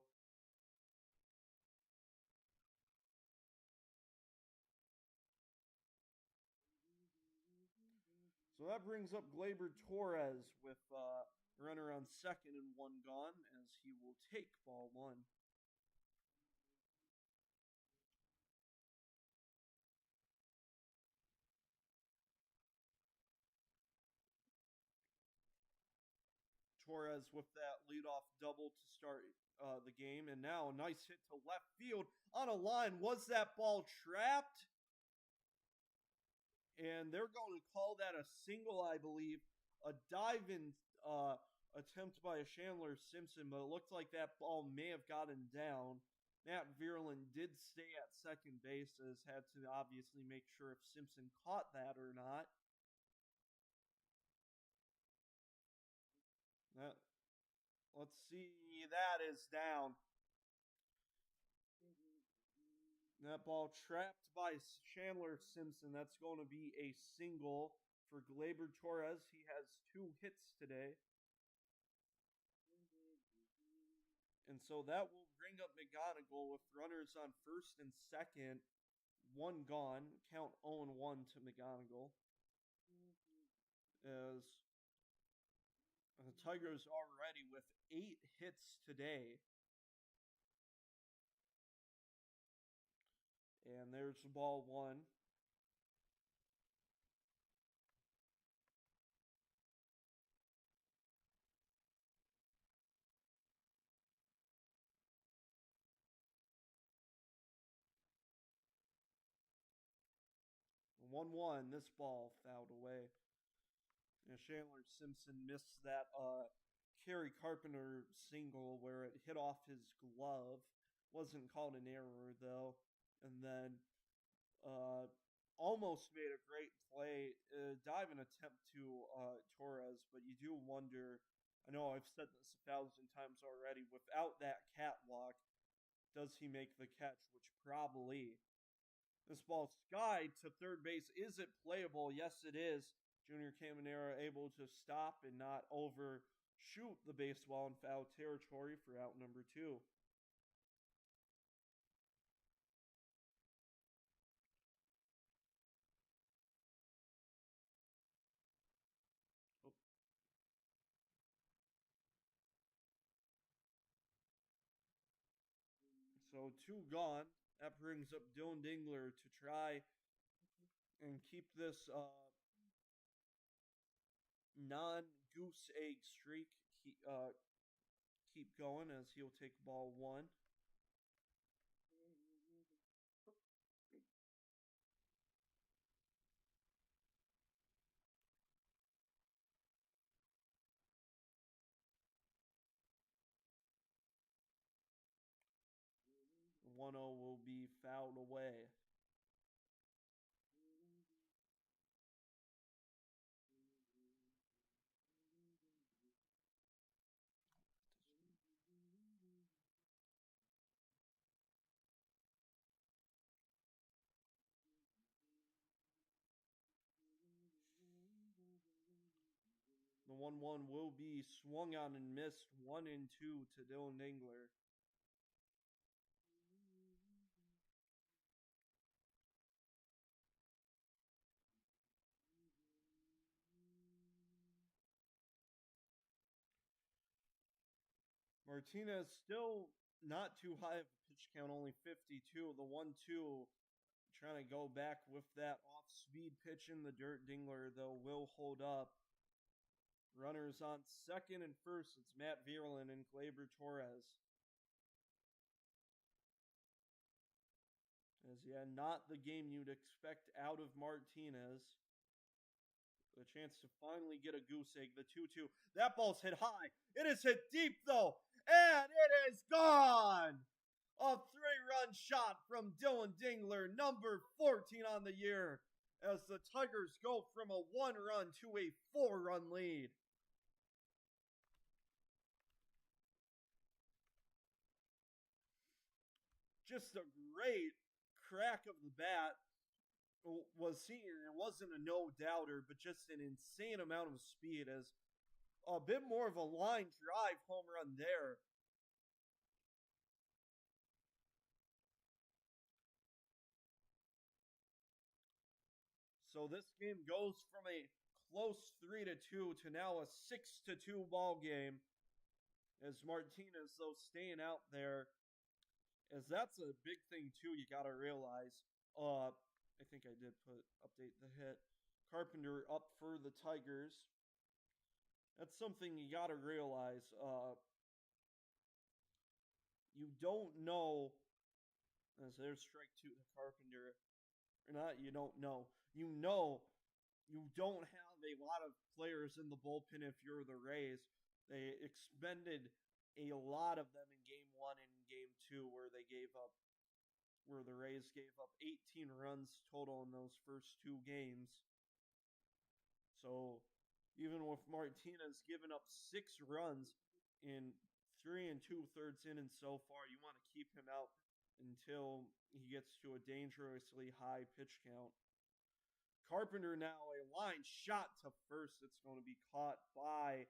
So that brings up Glaber Torres with a runner on second and one gone as he will take ball one. Torres with that leadoff double to start the game. And now a nice hit to left field on a line. Was that ball trapped? And they're going to call that a single, I believe. A dive-in attempt by a Chandler Simpson, but it looked like that ball may have gotten down. Matt Vierlin did stay at second base, as had to obviously make sure if Simpson caught that or not. That, let's see, that is down. That ball trapped by Chandler Simpson. That's going to be a single for Glaber Torres. He has 2 hits today. And so that will bring up McGonigal with runners on first and second, 1 gone. Count 0-1 to McGonigal. As the Tigers already with 8 hits today. And there's the ball 1. 1-1. This ball fouled away. And Chandler Simpson missed that Kerry Carpenter single where it hit off his glove. Wasn't called an error though. And then almost made a great play, diving attempt to Torres, but you do wonder. I know I've said this 1,000 times already. Without that catwalk, does he make the catch? Which probably. This ball skied to third base. Is it playable? Yes, it is. Junior Caminera able to stop and not overshoot the baseball in foul territory for out number 2. So 2 gone. That brings up Dylan Dingler to try and keep this non-goose egg streak keep going as he'll take ball 1. The 1-0 will be fouled away. The 1-1 will be swung on and missed 1-2 to Dylan Dingler. Martinez still not too high of a pitch count, only 52. The 1-2 trying to go back with that off-speed pitch in the dirt. Dingler, though, will hold up. Runners on second and first. It's Matt Vierlin and Glaber Torres. As not the game you'd expect out of Martinez. A chance to finally get a goose egg. The 2-2. That ball's hit high. It is hit deep, though. And it is gone. A 3-run shot from Dylan Dingler, number 14 on the year, as the Tigers go from a 1-run to a 4-run lead. Just a great crack of the bat. was seeing it wasn't a no doubter, but just an insane amount of speed as a bit more of a line drive home run there. So this game goes from a close 3-2 to now a 6-2 ball game as Martinez though staying out there, as that's a big thing too. You got to realize. I think I did put update the hit. Carpenter up for the Tigers. That's something you got to realize. You don't know. As there's strike two to Carpenter, or not. You don't know. You know. You don't have a lot of players in the bullpen if you're the Rays. They expended a lot of them in game one and in game two, where the Rays gave up 18 runs total in those first two games. So even with Martinez giving up 6 runs in 3 2/3 innings so far, you want to keep him out until he gets to a dangerously high pitch count. Carpenter now a line shot to first. It's going to be caught by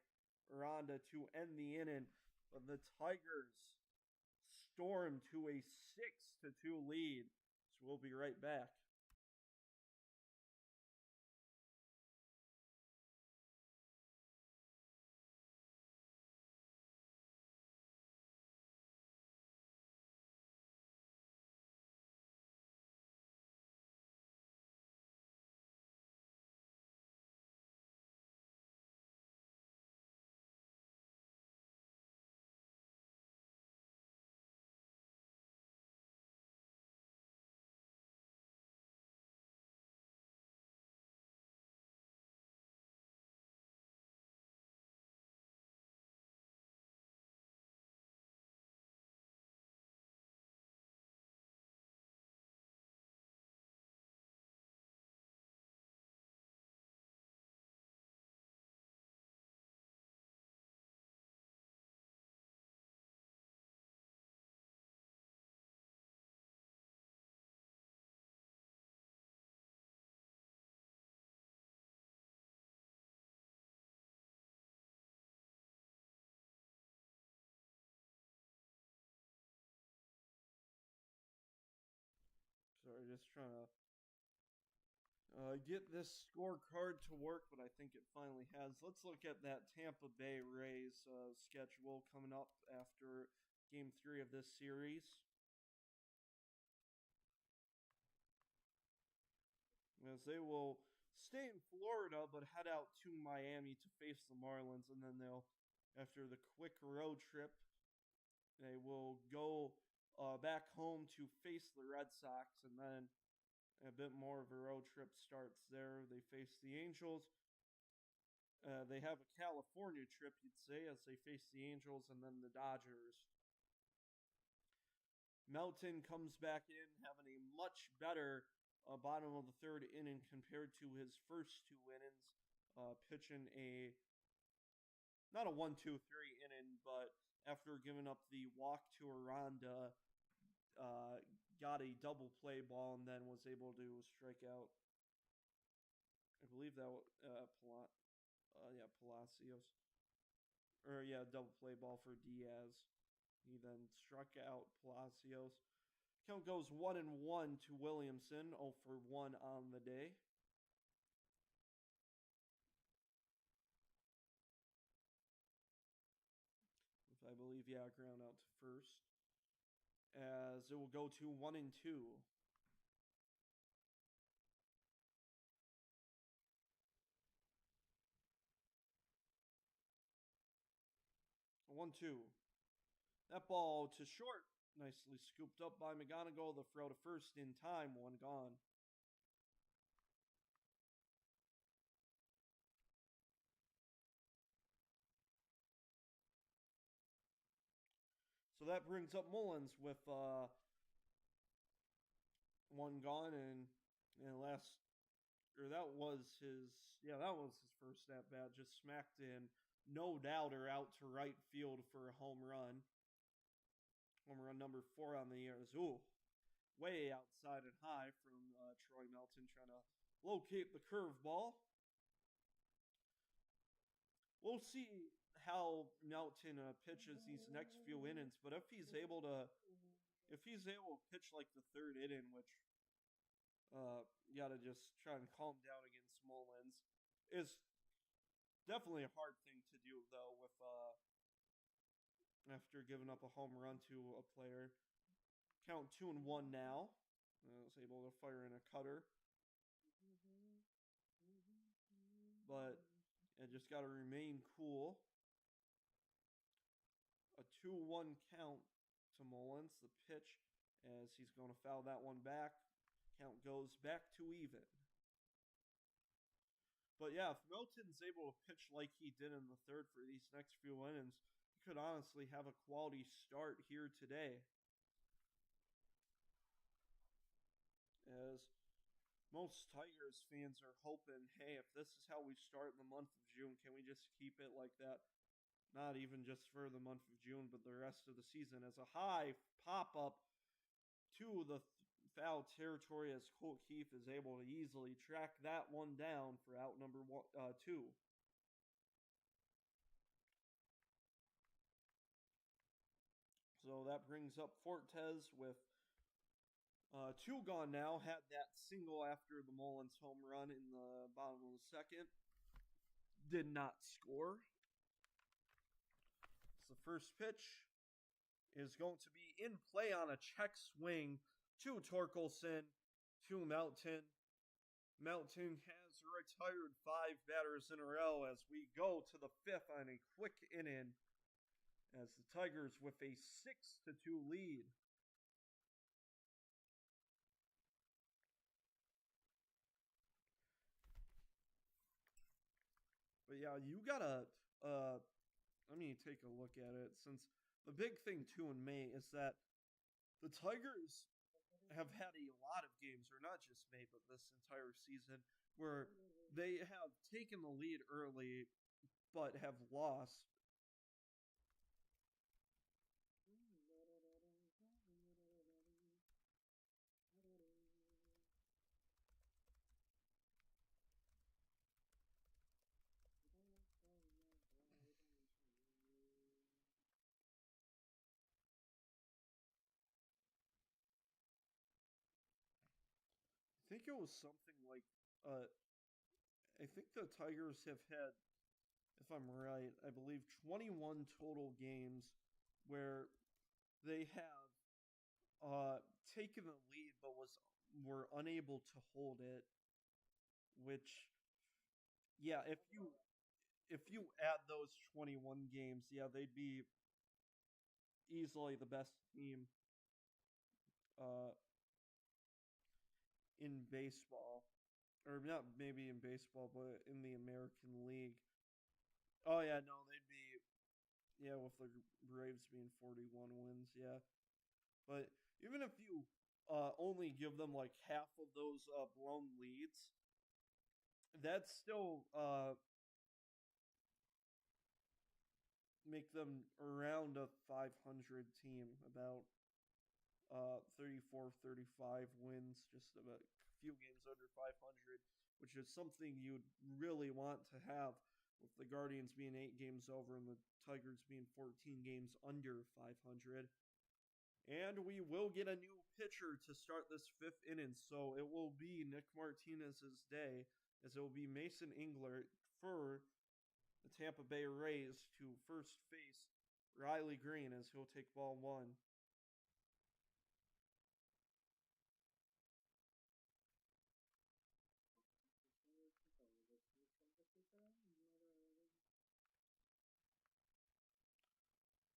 Aranda to end the inning. But the Tigers storm to a 6-2 lead. So we'll be right back. Sorry, just trying to get this scorecard to work, but I think it finally has. Let's look at that Tampa Bay Rays schedule coming up after game 3 of this series. As they will stay in Florida but head out to Miami to face the Marlins, and then they'll, after the quick road trip, they will go back home to face the Red Sox, and then a bit more of a road trip starts there. They face the Angels. They have a California trip, you'd say, as they face the Angels and then the Dodgers. Melton comes back in having a much better bottom of the third inning compared to his first two innings, pitching a not a 1-2-3 inning, but after giving up the walk to Aranda, got a double play ball and then was able to strike out. I believe that Palacios, or double play ball for Diaz. He then struck out Palacios. Count goes 1-1 to Williamson, 0 for 1 on the day. With, I believe, ground out to first. As it will go to 1-2. 1-2. That ball to short. Nicely scooped up by McGonigal. The throw to first in time. One gone. So that brings up Mullins with one gone, and that was his first at bat. Just smacked in, no doubter, out to right field for a home run. Home run number 4 on the year. Ooh, way outside and high from Troy Melton trying to locate the curveball. We'll see how Melton pitches these next few innings, but if he's able to pitch like the third inning, which you got to just try and calm down against Mullins, is definitely a hard thing to do though. With after giving up a home run to a player, count 2-1 now. I was able to fire in a cutter, but I just got to remain cool. A 2-1 count to Mullins. The pitch as he's going to foul that one back. Count goes back to even. But yeah, if Melton's able to pitch like he did in the third for these next few innings, he could honestly have a quality start here today. As most Tigers fans are hoping, hey, if this is how we start the month of June, can we just keep it like that? Not even just for the month of June, but the rest of the season. As a high pop up to the foul territory, as Colt Keith is able to easily track that one down for out number 2. So that brings up Fortes with 2 gone now. Had that single after the Mullins home run in the bottom of the second. Did not score. So the first pitch is going to be in play on a check swing to Torkelson, to Melton. Melton has retired 5 batters in a row as we go to the 5th on a quick inning as the Tigers with a 6-2 lead. But yeah, you gotta let me take a look at it, since the big thing too in May is that the Tigers have had a lot of games, or not just May, but this entire season, where they have taken the lead early but have lost. I think it was something like I think the Tigers have had, if I'm right, I believe 21 total games where they have taken the lead but were unable to hold it. Which, yeah, if you add those 21 games, yeah, they'd be easily the best team uh, in baseball, or not maybe in baseball, but in the American League. Oh yeah, no, they'd be, yeah, with the Braves being 41 wins, yeah. But even if you only give them like half of those blown leads, that's still make them around a 500 team, about 34, 35 wins, just about a few games under 500, which is something you'd really want to have, with the Guardians being 8 games over and the Tigers being 14 games under 500. And we will get a new pitcher to start this 5th inning, so it will be Nick Martinez's day, as it will be Mason Englert for the Tampa Bay Rays to first face Riley Green, as he'll take ball 1.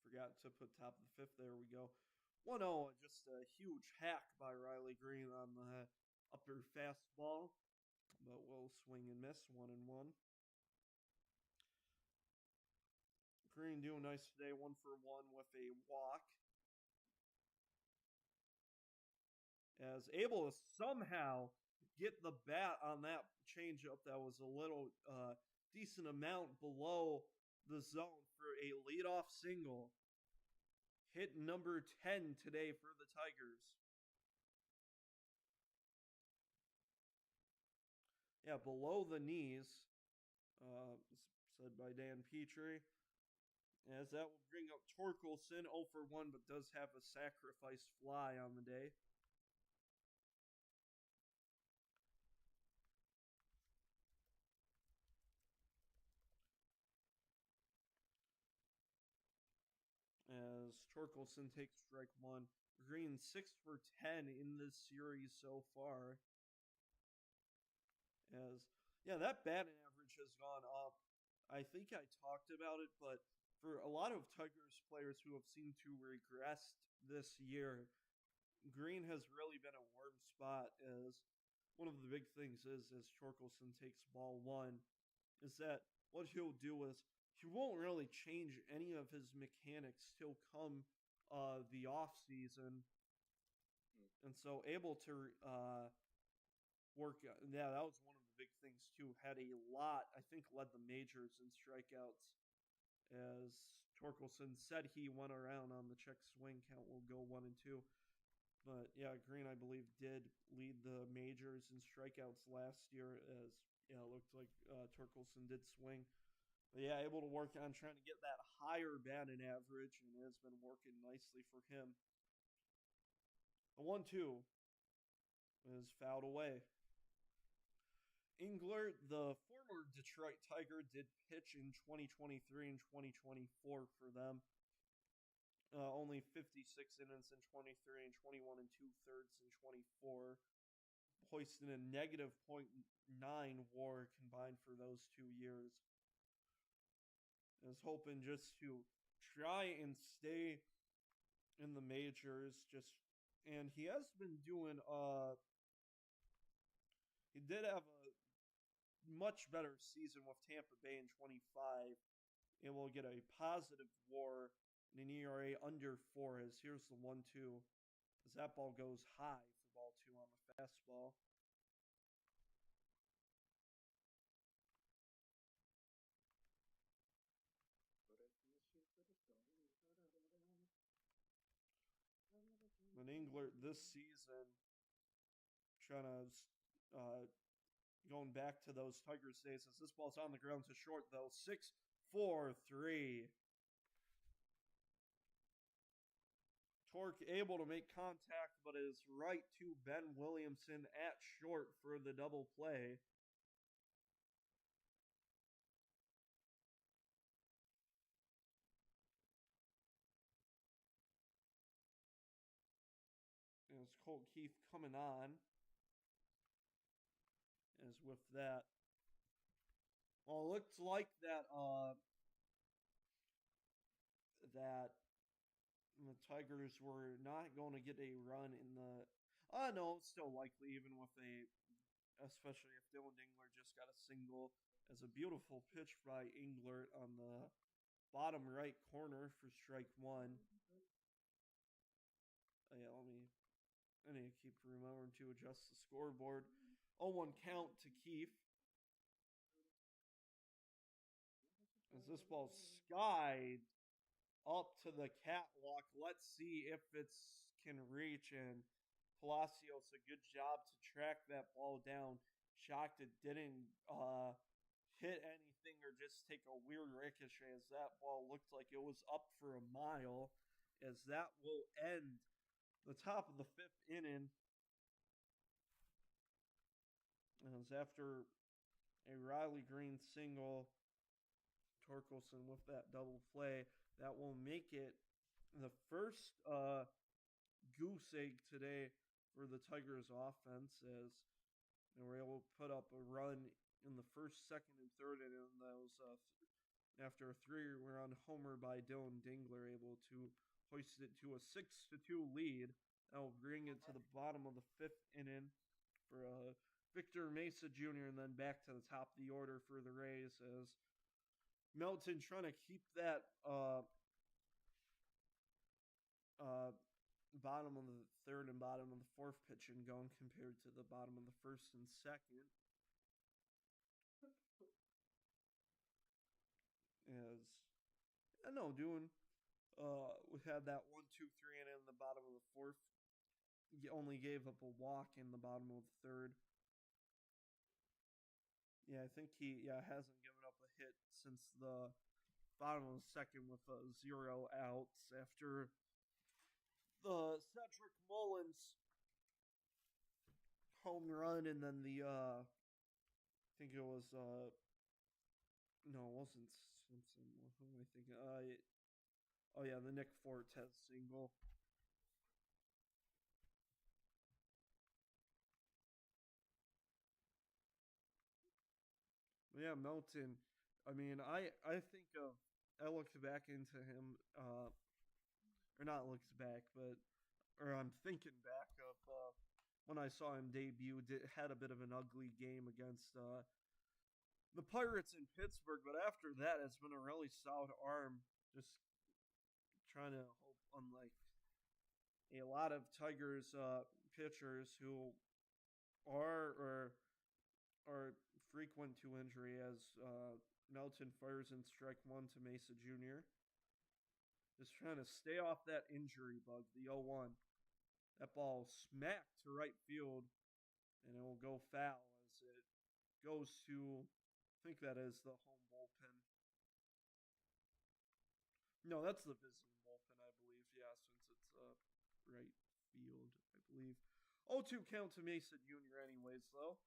Forgot to put top of the 5th. There we go. 1-0. Just a huge hack by Riley Green on the upper fastball, but we'll swing and miss. 1-1. Green doing nice today. 1-for-1 with a walk. As able to somehow get the bat on that changeup that was a little decent amount below the zone for a leadoff single. Hit number 10 today for the Tigers. Yeah, below the knees, said by Dan Petrie. As that will bring up Torkelson 0 for 1, but does have a sacrifice fly on the day. As Torkelson takes strike one. Green 6 for 10 in this series so far. As, yeah, that batting average has gone up. I think I talked about it, but for a lot of Tigers players who have seemed to regress this year, Green has really been a warm spot. As one of the big things is, as Torkelson takes ball one, is that what he'll do is he won't really change any of his mechanics till come the off season, and so able to work. Yeah, that was one of the big things too. Had a lot, I think, led the majors in strikeouts. As Torkelson said, he went around on the check swing count. Will go 1 and 2. But yeah, Green, I believe, did lead the majors in strikeouts last year. As yeah, it looked like Torkelson did swing. But yeah, able to work on trying to get that higher batting average, and has been working nicely for him. A 1-2 is fouled away. Englert, the former Detroit Tiger, did pitch in 2023 and 2024 for them. Only 56 innings in 23 and 21 and 2/3 in 24. Hoisting a negative .9 WAR combined for those 2 years. I was hoping just to try and stay in the majors, and he has been doing he did have a much better season with Tampa Bay in 25, and will get a positive WAR and an ERA under 4. As here's the 1-2, as that ball goes high for ball 2 on the fastball. An Englert this season, trying to going back to those Tigers days, as this ball's on the ground to short though. 6-4-3. Torque able to make contact, but is right to Ben Williamson at short for the double play. As Colt Keith coming on. As with that. Well, it looks like that that the Tigers were not going to get a run in the no, it's still likely, even with especially if Dylan Dingler just got a single, as a beautiful pitch by Englert on the bottom right corner for strike one. Yeah, I need to keep remembering to adjust the scoreboard. 0-1 count to Keefe. As this ball skied up to the catwalk. Let's see if it can reach. And Palacios, a good job to track that ball down. Shocked it didn't hit anything or just take a weird ricochet, as that ball looked like it was up for a mile. As that will end the top of the 5th inning. As after a Riley Green single, Torkelson with that double play, that will make it the first goose egg today for the Tigers offense, as they were able to put up a run in the first, second, and third inning. That was after a 3-run homer by Dylan Dingler, able to hoist it to a 6-2 lead. That will bring it to the bottom of the 5th inning for Victor Mesa Jr., and then back to the top of the order for the Rays, as Melton trying to keep that bottom of the 3rd and bottom of the 4th pitching going compared to the bottom of the 1st and 2nd. As I know, we had that 1-2-3 and in the bottom of the 4th. He only gave up a walk in the bottom of the 3rd. Yeah, I think he hasn't given up a hit since the bottom of the second with 0 outs after the Cedric Mullins home run, and then the I think it was no, it wasn't Simpson. Who am I thinking? Oh yeah, the Nick Fortes single. Yeah, Melton. I mean, I think of I looked back into him, or not looked back, but or I'm thinking back of when I saw him debut. Had a bit of an ugly game against the Pirates in Pittsburgh, but after that, it's been a really solid arm. Just trying to hope, unlike a lot of Tigers pitchers who are frequent to injury, as Melton fires in strike one to Mesa Jr. Just trying to stay off that injury bug, the 0-1. That ball smacked to right field, and it will go foul as it goes to, I think that is the home bullpen. No, that's the visiting bullpen, I believe. Yeah, since it's right field, I believe. 0-2 count to Mesa Jr. anyways, though.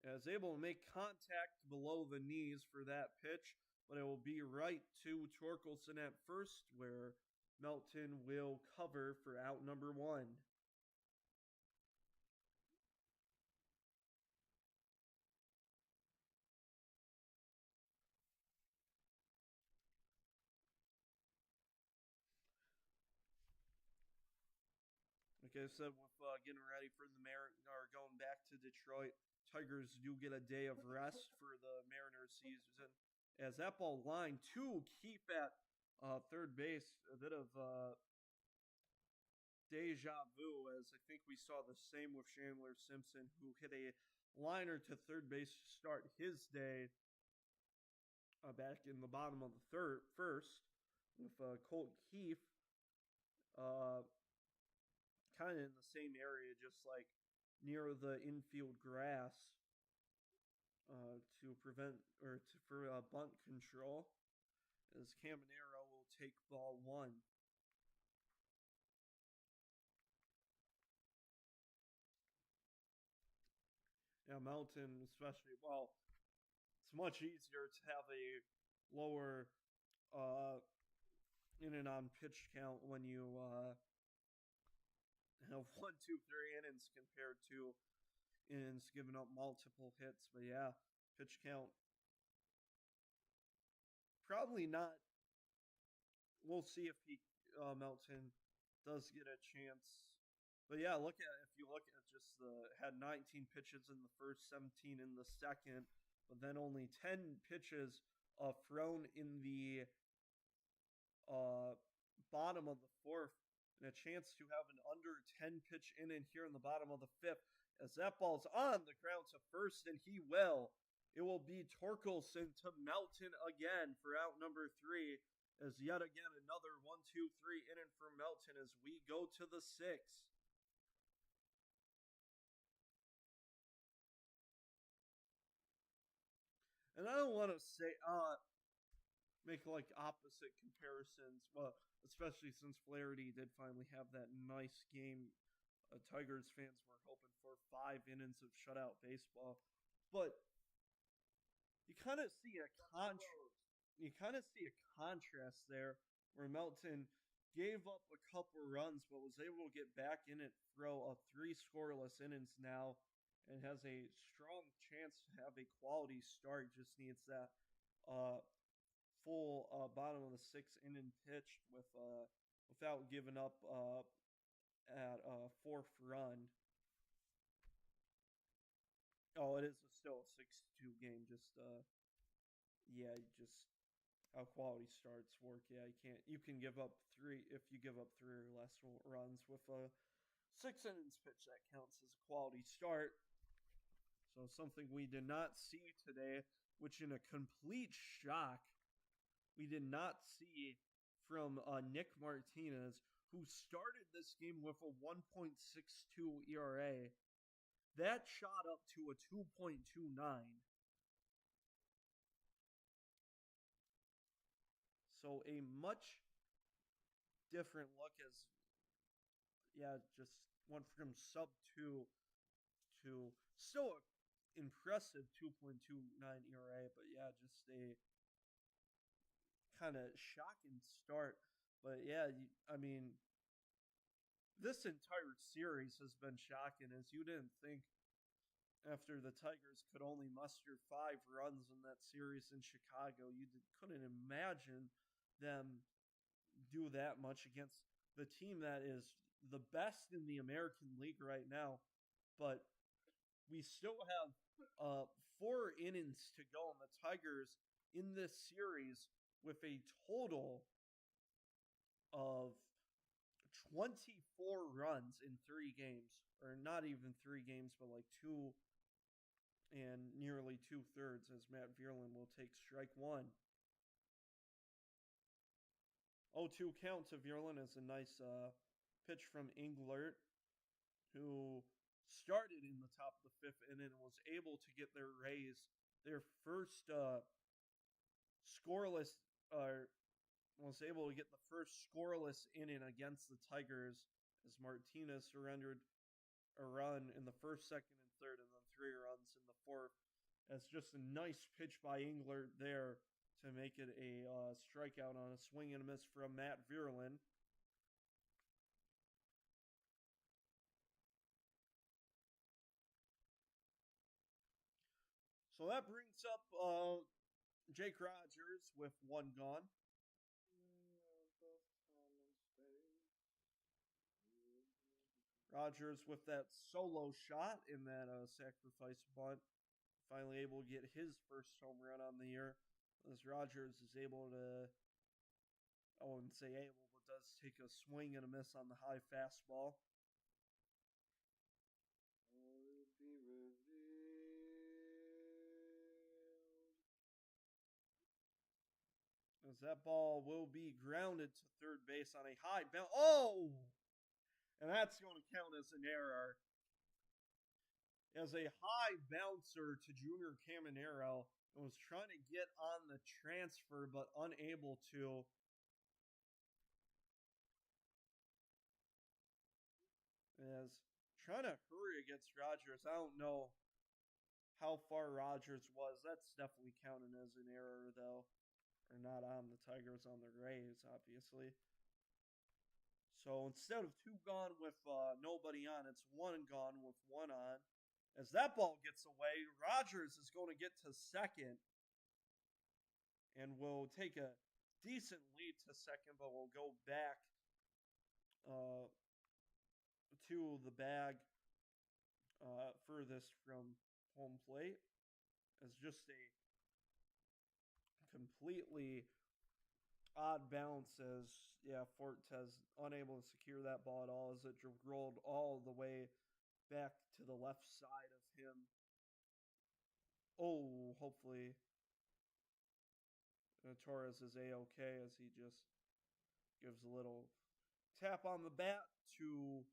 Is able to make contact below the knees for that pitch, but it will be right to Torkelson at first, where Melton will cover for out number one. Like I said, with getting ready for the or going back to Detroit, Tigers do get a day of rest for the Mariners season. As that ball line to keep at third base, a bit of deja vu, as I think we saw the same with Chandler Simpson, who hit a liner to third base to start his day back in the bottom of the first, with Colt Keefe uh, kind of in the same area, just like near the infield grass, to prevent or to, for bunt control, as Caminero will take ball one. Now Melton, especially, well, it's much easier to have a lower uh, in and on pitch count when you have 1, 2, 3 innings compared to innings giving up multiple hits. But yeah, pitch count probably not. We'll see if he Melton does get a chance. But yeah, if you look at just the had 19 pitches in the first, 17 in the second, but then only 10 pitches thrown in the uh, bottom of the fourth, and a chance to have an under 10 pitch inning here in the bottom of the fifth. As that ball's on the ground to first, and he will. It will be Torkelson to Melton again for out number three. As yet again another 1, 2, 3 inning for Melton as we go to the sixth. And I don't want to say make like opposite comparisons. Well, especially since Flaherty did finally have that nice game. Tigers fans were hoping for 5 innings of shutout baseball, but you kind of see a contrast there where Melton gave up a couple runs but was able to get back in it, throw a 3 scoreless innings now, and has a strong chance to have a quality start. Just needs that full bottom of the sixth inning pitched without giving up at fourth run. Oh, it is still a 6-2 game. Just yeah, just how quality starts work. Yeah, you can't. You can give up three if you give up 3 or less runs with a 6 innings pitch. That counts as a quality start. So something we did not see today, which in a complete shock, we did not see from Nick Martinez, who started this game with a 1.62 ERA. that shot up to a 2.29. So a much different look as, yeah, just went from sub 2 to still impressive 2.29 ERA, but yeah, just a kind of shocking start. But yeah, I mean, this entire series has been shocking, as you didn't think after the Tigers could only muster 5 runs in that series in Chicago. You couldn't imagine them do that much against the team that is the best in the American League right now. But we still have 4 innings to go, and the Tigers in this series with a total of 24 runs in 3 games, or not even 3 games, but like 2 and nearly 2/3, as Matt Vierlin will take strike one. 0-2 count to Vierlin is a nice pitch from Englert, who started in the top of the 5th inning and was able to get their Rays their first scoreless, was able to get the first scoreless inning against the Tigers, as Martinez surrendered a run in the first, second, and third, and then 3 runs in the fourth. That's just a nice pitch by Englert there to make it a strikeout on a swing and a miss from Matt Vierlin. So that brings up Jake Rogers with 1 gone. Rogers with that solo shot in that sacrifice bunt, finally able to get his first home run on the year. As Rogers is able to, I wouldn't say able, but does take a swing and a miss on the high fastball. As that ball will be grounded to third base on a high bounce. Oh! And that's going to count as an error. As a high bouncer to Junior Caminero and was trying to get on the transfer but unable to. As trying to hurry against Rogers. I don't know how far Rogers was. That's definitely counted as an error, though. Or not on the Tigers, on the Rays, obviously. So instead of 2 gone with nobody on, it's 1 gone with 1 on. As that ball gets away, Rogers is going to get to second and will take a decent lead to second, but will go back to the bag furthest from home plate. As just a completely odd bounce, as Fortes unable to secure that ball at all, as it rolled all the way back to the left side of him. Oh, hopefully Torres is A-OK, as he just gives a little tap on the bat to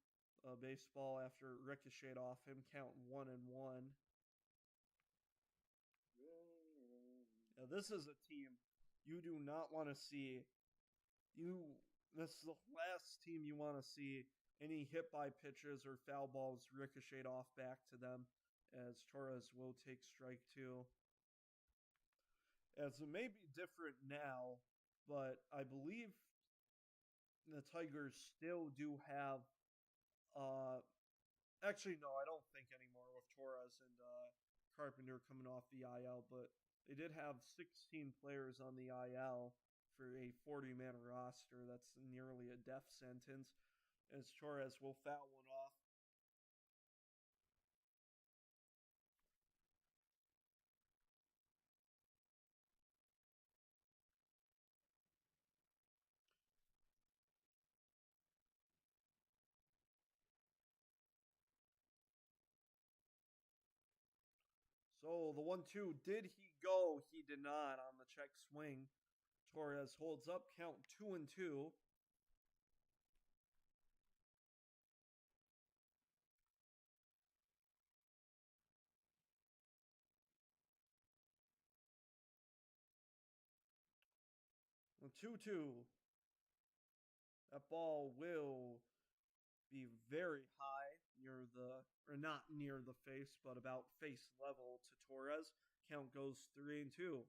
a baseball after it ricocheted off him, counting 1-1. Now, this is a team you do not want to see. This is the last team you want to see any hit by pitches or foul balls ricochet off back to them, as Torres will take strike 2. As it may be different now, but I believe the Tigers still do have. Actually, no, I don't think anymore with Torres and Carpenter coming off the IL, but they did have 16 players on the IL for a 40-man roster. That's nearly a death sentence, as Torres will foul one off. So the 1-2, did he go? He did not on the check swing. Torres holds up, count 2-2. 2-2. That ball will be very high near the, or not near the face, but about face level to Torres. Count goes 3-2.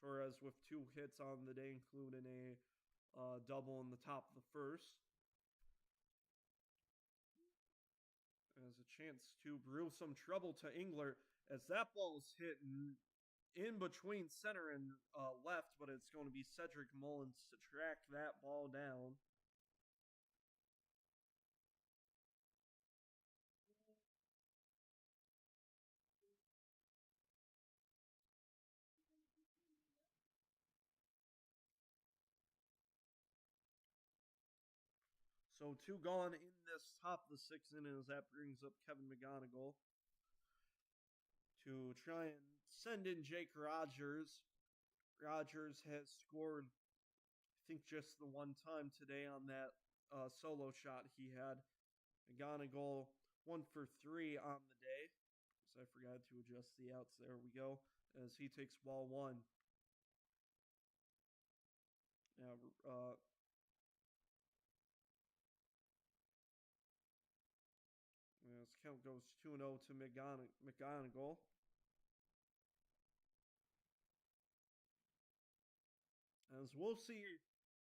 Torres with 2 hits on the day, including a double in the top of the first. As a chance to brew some trouble to Engler, as that ball is hit in between center and left, but it's going to be Cedric Mullins to track that ball down. So 2 gone in this top of the 6th inning as that brings up Kevin McGonigal to try and send in Jake Rogers. Rogers has scored, I think, just the one time today on that solo shot he had. McGonigal 1 for 3 on the day. So I forgot to adjust the outs. There we go. As he takes ball 1. Now, as count goes 2-0 to McGonigal. As we'll see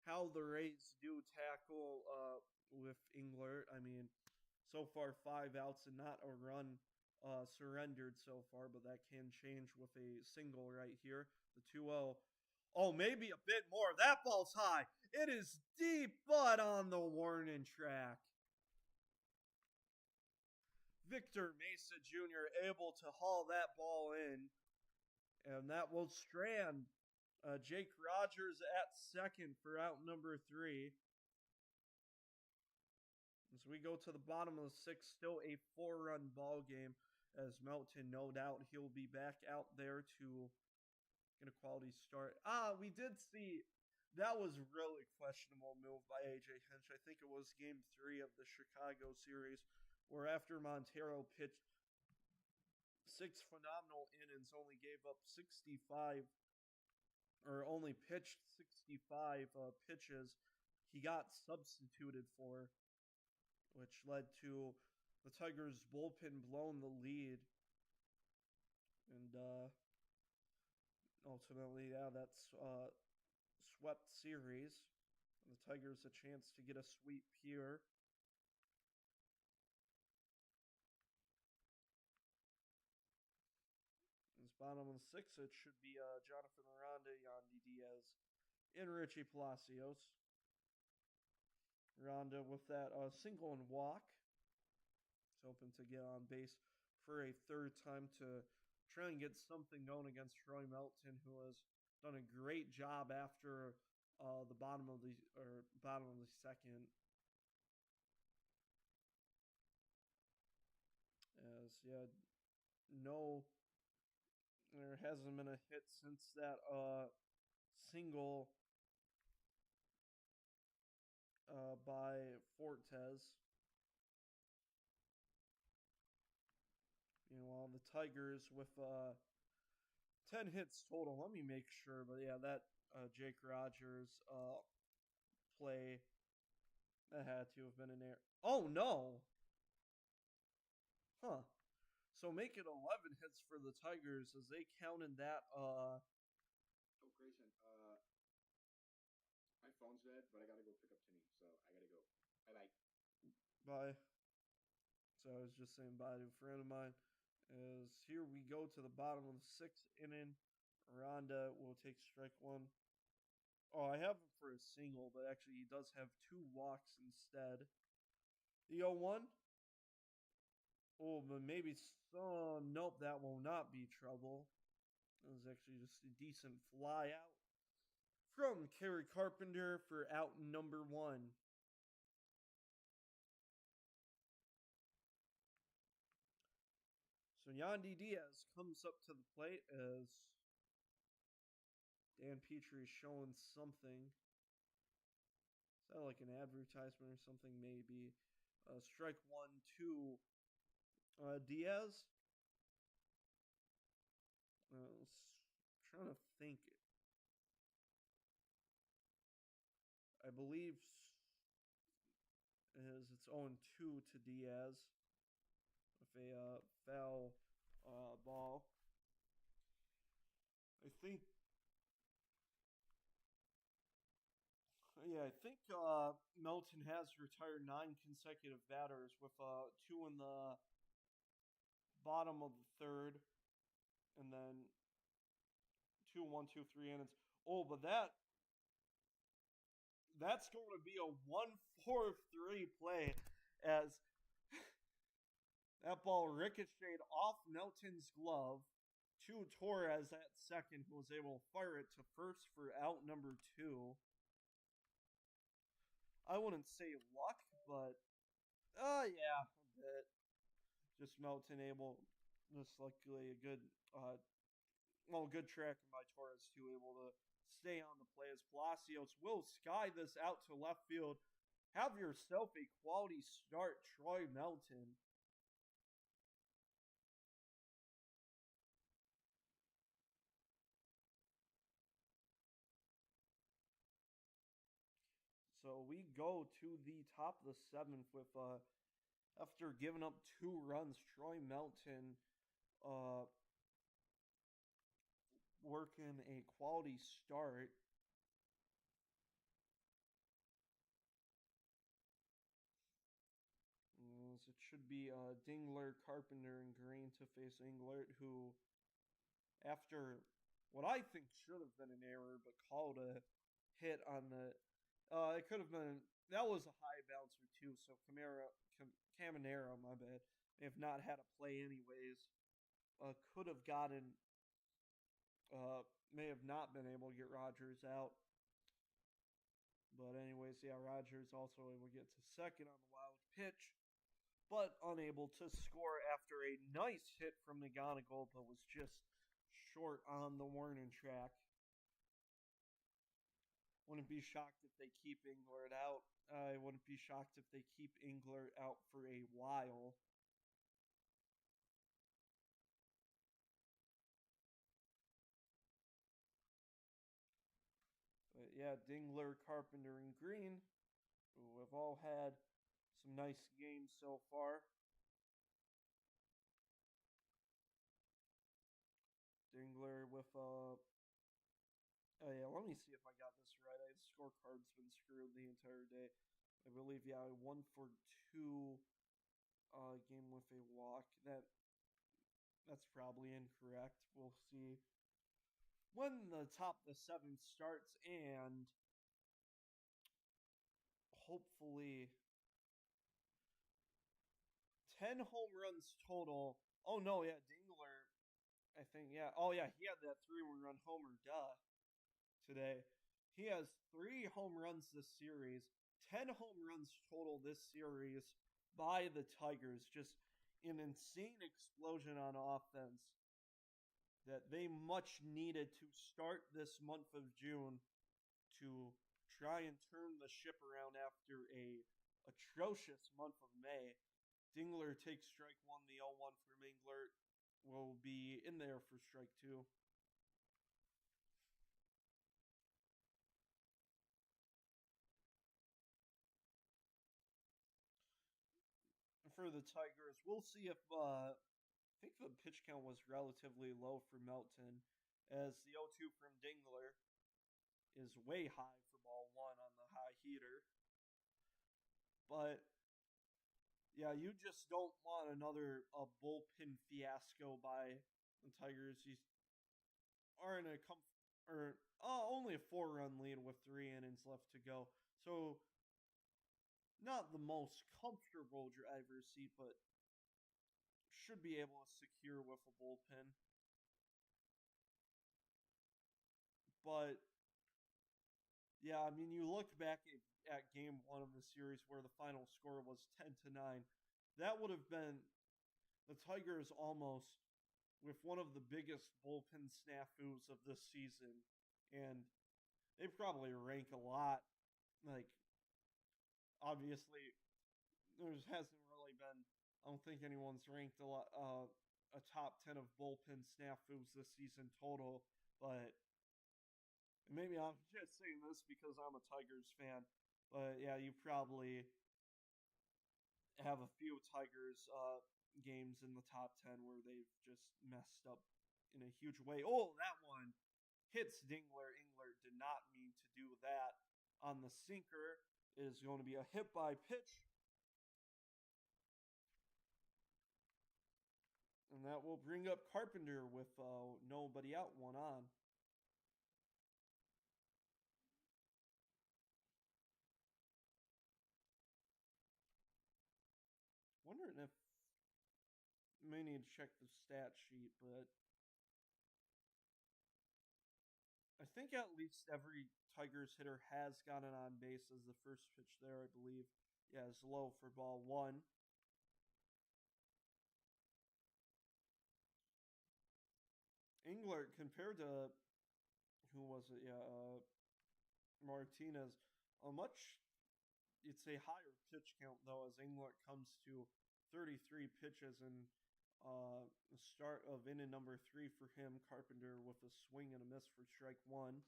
how the Rays do tackle with Engler. I mean, so far 5 outs and not a run surrendered so far, but that can change with a single right here. The 2-0. Oh, maybe a bit more. That ball's high. It is deep, but on the warning track. Victor Mesa Jr. able to haul that ball in, and that will strand Jake Rogers at second for out number 3. As we go to the bottom of the 6th, still a 4-run ball game. As Melton, no doubt, he'll be back out there to get a quality start. We did see that was really questionable move by AJ Hinch. I think it was game 3 of the Chicago series, where after Montero pitched 6 phenomenal innings, only gave up 65, or only pitched 65 pitches, he got substituted for, which led to the Tigers' bullpen blowing the lead. And ultimately, yeah, that's swept series. And the Tigers a chance to get a sweep here. In this bottom of the 6th, it should be Jonathan Aranda, Yandy Diaz, and Richie Palacios. Aranda with that single and walk. He's hoping to get on base for a 3rd time to try and get something going against Troy Melton, who has done a great job after the bottom of the 2nd. As there hasn't been a hit since that single by Fortes. Meanwhile, the Tigers with 10 hits total. Let me make sure, but yeah, that Jake Rogers play, that had to have been an error. Oh no! Huh. So make it 11 hits for the Tigers as they counted that. Oh, Grayson, my phone's dead, but I gotta go pick up Timmy, so I gotta go. Bye-bye. Bye. So I was just saying bye to a friend of mine. As here we go to the bottom of the 6th inning. Rhonda will take strike 1. Oh, I have him for a single, but actually he does have 2 walks instead. The 0-1. Oh, but maybe some. Nope, that will not be trouble. That was actually just a decent fly out from Kerry Carpenter for out number 1. So Yandy Diaz comes up to the plate as Dan Petrie is showing something. Is that like an advertisement or something? Maybe. Strike 1 to Diaz. Trying to think. believe it's 0-2 to Diaz with a foul ball. I think I think Melton has retired 9 consecutive batters with 2 in the bottom of the third, and then 2, 1, 2, 3 innings. Oh, but that's going to be a 1-4-3 play as that ball ricocheted off Melton's glove to Torres at second, who was able to fire it to first for out number 2. I wouldn't say luck, but yeah, a bit. Just Melton able, just luckily a good, good tracking by Torres too, able to stay on the play as Palacios will sky this out to left field. Have yourself a quality start, Troy Melton. So we go to the top of the 7th with after giving up 2 runs, Troy Melton working a quality start. As it should be Dingler, Carpenter, and Green to face Englert, who, after what I think should have been an error, but called a hit on the. It could have been. That was a high bouncer, too, so Caminero, my bad, may have not had a play anyways. Could have gotten. May have not been able to get Rogers out. But anyways, yeah, Rogers also able to get to second on the wild pitch, but unable to score after a nice hit from McGonigal, but was just short on the warning track. Wouldn't be shocked if they keep Englert out. I wouldn't be shocked if they keep Englert out for a while. But yeah, Dingler, Carpenter, and Green, who have all had some nice games so far. Dingler with oh yeah, let me see if I got this right. The scorecard's been screwed the entire day. I believe, yeah, 1-for-2 game with a walk. That's probably incorrect. We'll see when the top of the 7th starts, and hopefully 10 home runs total. Oh no, yeah, Dingler, I think, yeah. Oh yeah, he had that 3-run homer, today. He has 3 home runs this series, 10 home runs total this series by the Tigers. Just an insane explosion on offense that they much needed to start this month of June to try and turn the ship around after a atrocious month of May. Dingler takes strike 1, the 0-1 from Englert will be in there for strike 2. For the Tigers, we'll see if I think the pitch count was relatively low for Melton, as the 0-2 from Dingler is way high for ball 1 on the high heater. But yeah, you just don't want another bullpen fiasco by the Tigers. He's are in a only a 4-run lead with 3 innings left to go. So not the most comfortable driver's seat, but should be able to secure with a bullpen. But yeah, I mean, you look back at game 1 of the series where the final score was 10-9. That would have been the Tigers almost with one of the biggest bullpen snafus of this season, and they probably rank a lot. Like, obviously, there hasn't really been. I don't think anyone's ranked a top 10 of bullpen snafus this season total, but maybe I'm just saying this because I'm a Tigers fan. But yeah, you probably have a few Tigers games in the top 10 where they've just messed up in a huge way. Oh, that one hits Dingler. Ingler did not mean to do that on the sinker. It is going to be a hit by pitch. And that will bring up Carpenter with nobody out, one on. Wondering if may need to check the stat sheet, but I think at least every Tigers hitter has gotten on base as the first pitch there, I believe. Yeah, it's low for ball one. Engler, compared to, who was it? Yeah, Martinez, a much, you'd say, higher pitch count, though, as Engler comes to 33 pitches and the start of inning number 3 for him. Carpenter with a swing and a miss for strike one.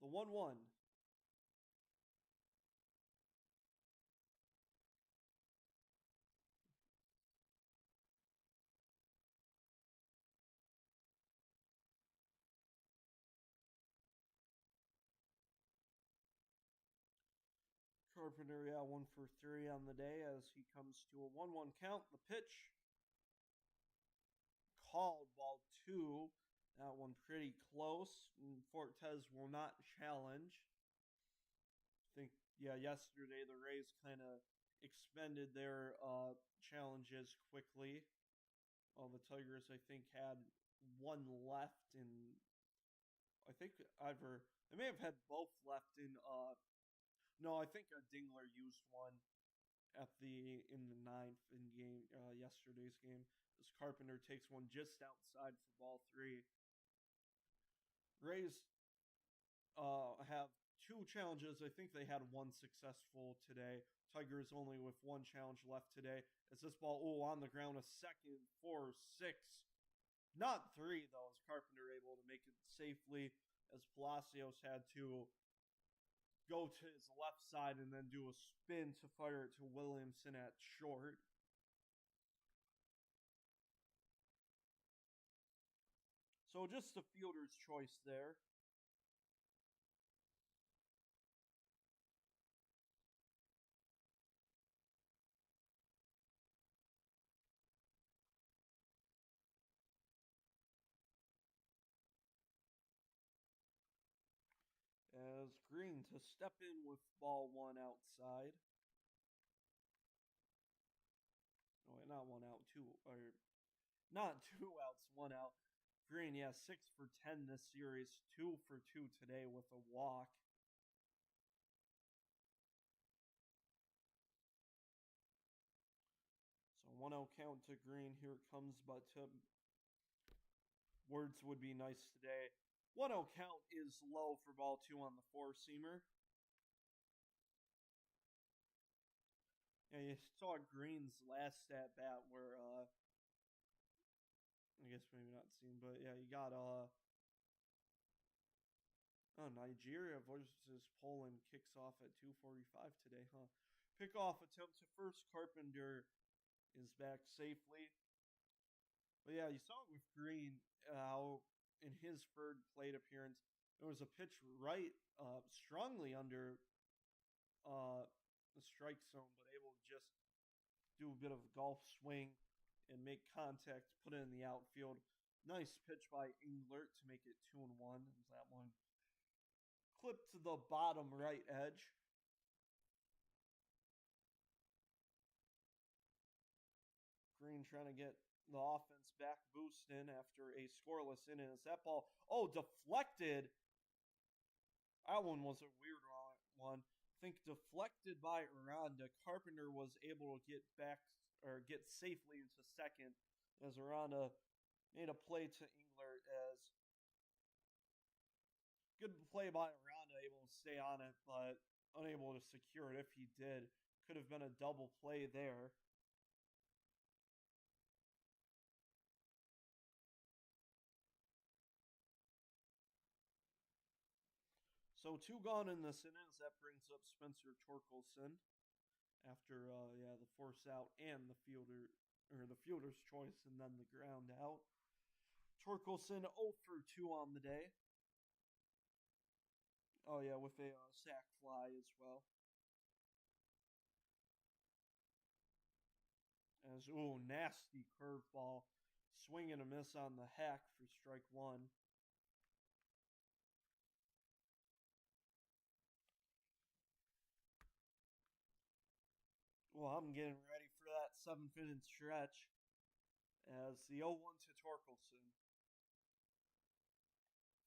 The 1-1. Carpenter, yeah, 1 for 3 on the day as he comes to a 1-1 count. The pitch called ball 2. That one pretty close. And Fortes will not challenge. I think, yeah, yesterday the Rays kind of expended their challenges quickly. While the Tigers, I think, had one left in. I think either they may have had both left in. No, I think Dingler used one at the in the ninth in game yesterday's game. As Carpenter takes one just outside for ball 3. Rays have 2 challenges. I think they had one successful today. Tigers only with 1 challenge left today. As this ball, on the ground, a second for 6. Not 3, though, as Carpenter able to make it safely, as Palacios had to go to his left side and then do a spin to fire it to Williamson at short. So just a fielder's choice there. As Green to step in with ball 1 outside. Oh, wait, not 1 out, 2, or not 2 outs, 1 out. Green, yeah, 6 for 10 this series, 2 for 2 today with a walk. So 1-0 count to Green. Here it comes, but words would be nice today. 1-0 count is low for ball 2 on the 4-seamer. Yeah, you saw Green's last at bat where I guess maybe not seen, but yeah, you got Nigeria versus Poland kicks off at 2:45 today, huh? Pickoff attempt to first. Carpenter is back safely. But yeah, you saw it with Green how in his third plate appearance there was a pitch right strongly under the strike zone, but able to just do a bit of a golf swing and make contact, put it in the outfield. Nice pitch by Englert to make it 2-1. That one clipped to the bottom right edge. Green trying to get the offense back boosting after a scoreless inning. As that ball, deflected. That one was a weird one. I think deflected by Aranda. Carpenter was able to get back or get safely into second as Aranda made a play to Englert as good play by Aranda, able to stay on it, but unable to secure it. If he did, could have been a double play there. So 2 gone in this inning. That brings up Spencer Torkelson after the force out and the fielder's choice and then the ground out. Torkelson 0 for 2 on the day. Oh yeah, with a sac fly as well. As nasty curveball, swing and a miss on the hack for strike 1. Well, I'm getting ready for that 7th inning stretch as the 0-1 to Torkelson.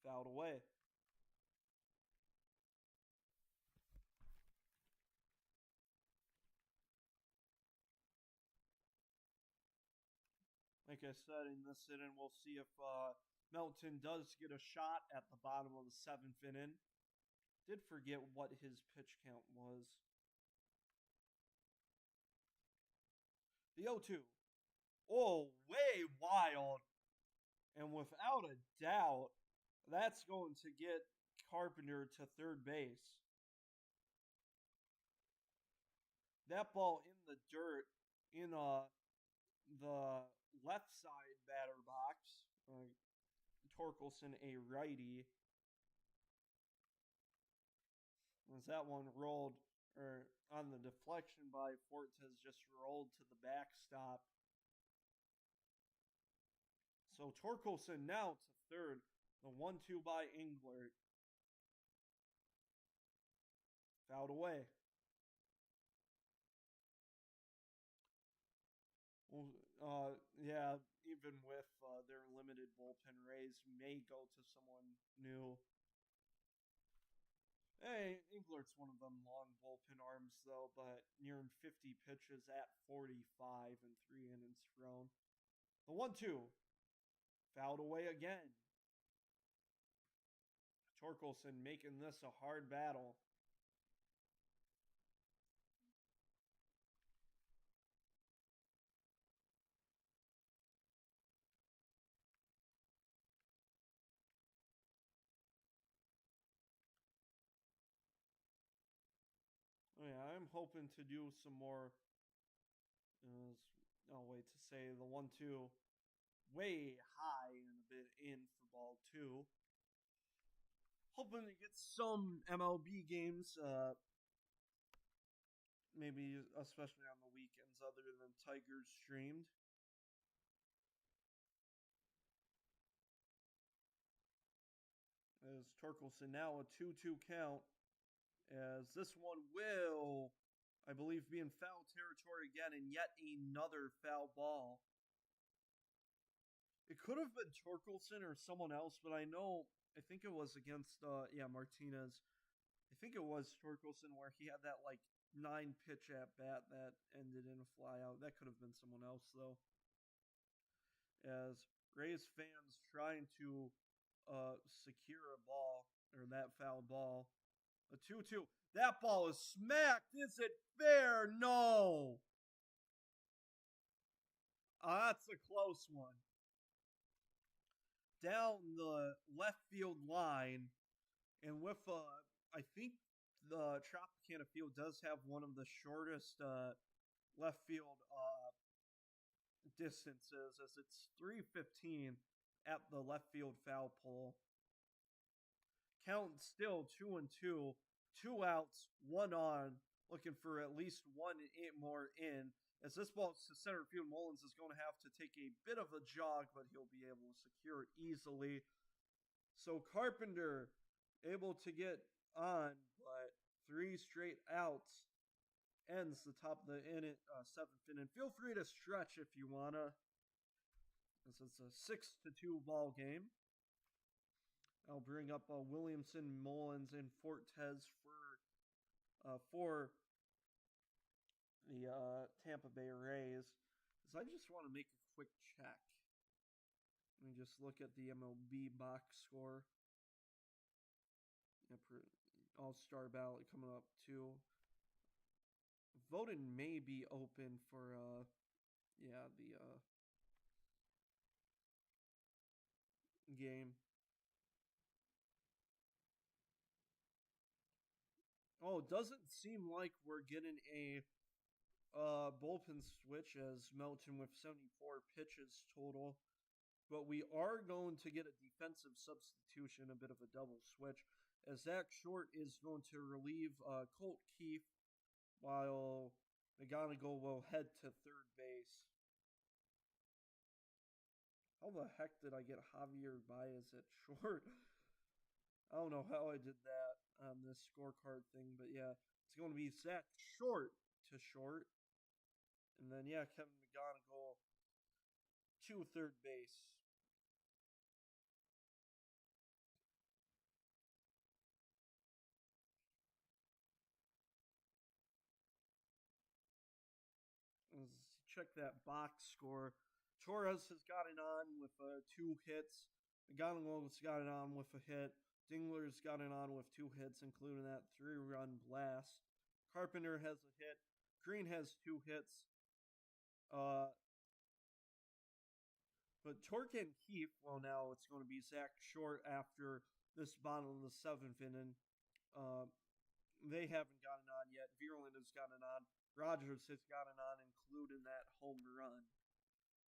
Fouled away. Like I said, in this inning, we'll see if Melton does get a shot at the bottom of the 7th inning. Did forget what his pitch count was. The 0-2. Oh, way wild. And without a doubt, that's going to get Carpenter to third base. That ball in the dirt in the left side batter box. Torkelson, a righty. As that one rolled, or on the deflection by Fortes, just rolled to the backstop. So Torkelson now to third. The 1-2 by Englert. Fouled away. Well, even with their limited bullpen raise, may go to someone new. Hey, Englert's one of them long bullpen arms, though, but nearing 50 pitches at 45 and 3 innings thrown. The 1-2. Fouled away again. Torkelson making this a hard battle. Oh, yeah, I'm hoping to do some more. I'll wait to say the 1-2 way high and a bit in for ball 2. Hoping to get some MLB games, maybe especially on the weekends other than Tigers streamed. As Torkelson now a 2-2 count. As this one will, I believe, be in foul territory again, and yet another foul ball. It could have been Torkelson or someone else, but I think it was against, Martinez. I think it was Torkelson where he had that, 9-pitch at bat that ended in a flyout. That could have been someone else, though. As Rays fans trying to secure a ball, or that foul ball. A 2-2. That ball is smacked. Is it fair? No. That's a close one. Down the left field line, and with I think the Tropicana field does have one of the shortest left field distances, as it's 315 at the left field foul pole. Count still 2-2, 2 outs, 1 on, looking for at least 1 more in. As this ball to center field, Mullins is going to have to take a bit of a jog, but he'll be able to secure it easily. So Carpenter able to get on, but 3 straight outs ends the top of the 7th inning. Feel free to stretch if you wanna. This is a 6-2 ball game. I'll bring up Williamson, Mullins, and Fortes for the Tampa Bay Rays. So I just want to make a quick check. Let me just look at the MLB box score. All-Star ballot coming up too. Voting may be open for the game. Oh, it doesn't seem like we're getting a bullpen switch as Melton with 74 pitches total. But we are going to get a defensive substitution, a bit of a double switch, as Zach Short is going to relieve Colt Keefe while McGonigal will head to third base. How the heck did I get Javier Baez at short? I don't know how I did that on this scorecard thing, but yeah, it's going to be Zach Short to short. And then, yeah, Kevin McGonigal to third base. Let's check that box score. Torres has gotten on with 2 hits. McGonigal's got it on with a hit. Dingler's got it on with 2 hits, including that 3-run blast. Carpenter has a hit. Green has 2 hits. But Torque and Keefe, well, now it's going to be Zach Short after this bottom of the 7th inning. They haven't gotten on yet. Vierland has gotten on. Rogers has gotten on, including that home run.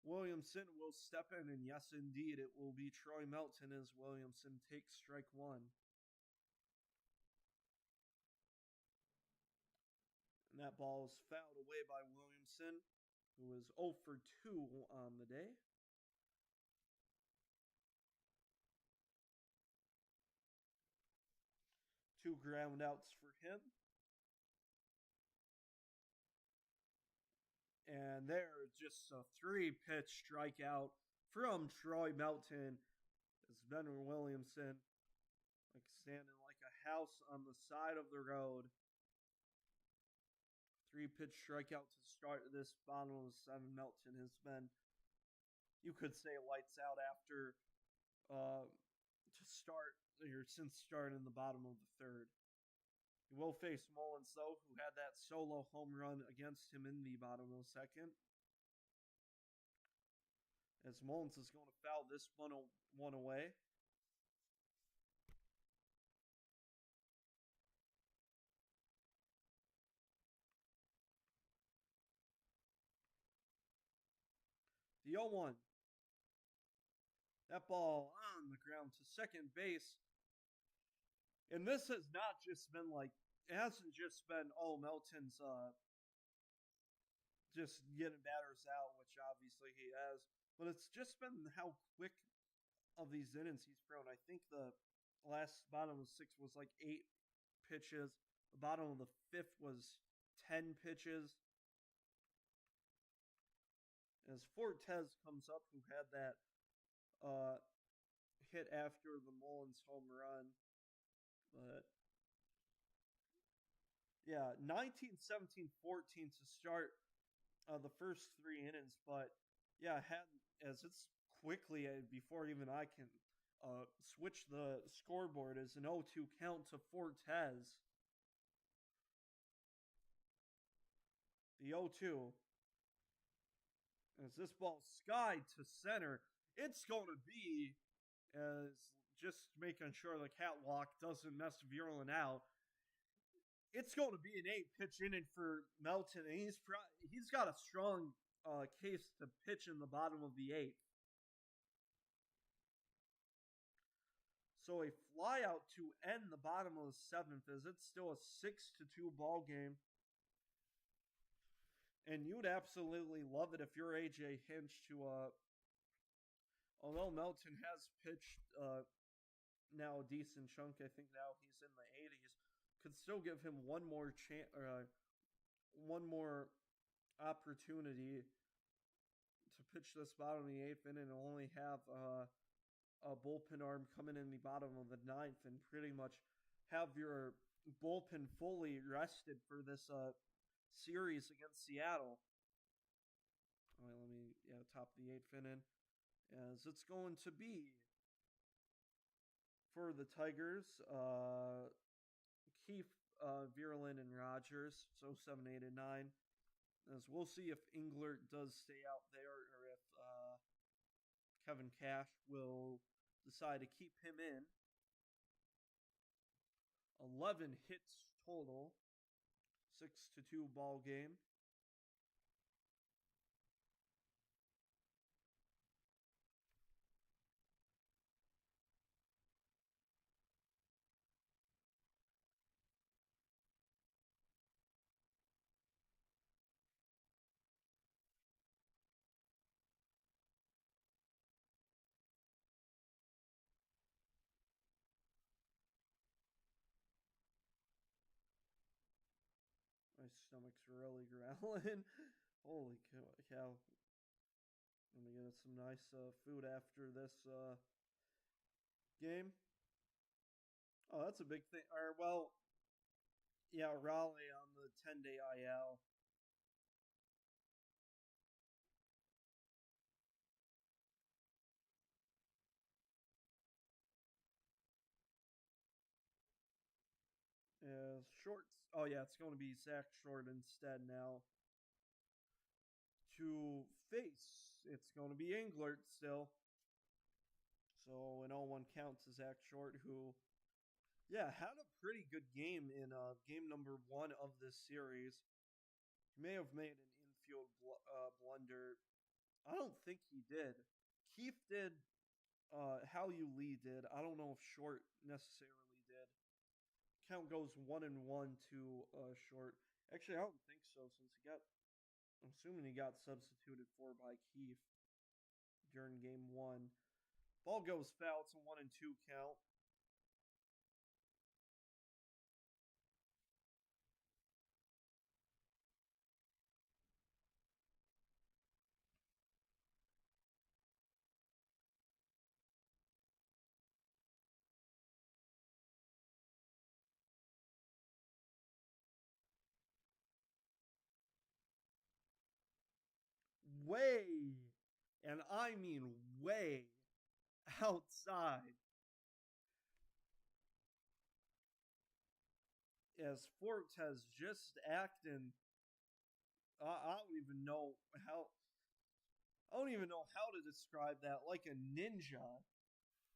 Williamson will step in, and yes, indeed, it will be Troy Melton as Williamson takes strike 1. And that ball is fouled away by Williamson, who is 0 for 2 on the day. Two ground outs for him. And there, just a 3-pitch strikeout from Troy Melton as Benner Williamson, like standing like a house on the side of the road. 3-pitch strikeout to start this bottom of the 7. Melton has been, you could say, lights out after to start, or since starting the bottom of the 3rd. He will face Mullins, though, who had that solo home run against him in the bottom of the 2nd. As Mullins is going to foul this one away. The 0-1. That ball on the ground to second base. And this has not just been like, it hasn't just been, oh, Melton's just getting batters out, which obviously he has. But it's just been how quick of these innings he's thrown. I think the last bottom of 6 was like 8 pitches. The bottom of the 5th was 10 pitches. As Fortes comes up, who had that hit after the Mullins home run. But yeah, 19, 17, 14 to start the first 3 innings. But yeah, as it's quickly, before even I can switch the scoreboard, as an 0-2 count to Fortes. The 0-2. As this ball skied to center, it's going to be, as just making sure the catwalk doesn't mess Vierland out, it's going to be an 8-pitch inning for Melton, and he's got a strong case to pitch in the bottom of the 8th. So a flyout to end the bottom of the 7th, as it's still a 6-2 ball game. And you would absolutely love it if you're AJ Hinch to, although Melton has pitched now a decent chunk, I think now he's in the 80s, could still give him one more opportunity to pitch this bottom of the 8th inning and only have a bullpen arm coming in the bottom of the 9th and pretty much have your bullpen fully rested for this series against Seattle. All right, let me top the 8th inning, as it's going to be for the Tigers, Keefe, Vierland, and Rogers. So 7, 8, and 9. As we'll see if Englert does stay out there, or if Kevin Cash will decide to keep him in. 11 hits total. 6-2 ball game. My stomach's really growling. Holy cow. Let me get some nice food after this game. Oh, that's a big thing. Or, well, yeah, Raleigh on the 10-day IL. Short. Oh, yeah, it's going to be Zach Short instead now. To face, it's going to be Englert still. So an 0-1 count to Zach Short, who, yeah, had a pretty good game in game number 1 of this series. He may have made an infield blunder. I don't think he did. Keith did. How you Lee did. I don't know if Short necessarily did. Count goes 1-1 to Short. Actually, I don't think so since he got. I'm assuming he got substituted for by Keith during game 1. Ball goes foul. It's a 1-2 count. Way, and I mean way, outside. As Fortes just acting, I don't even know how. I don't even know how to describe that. Like a ninja,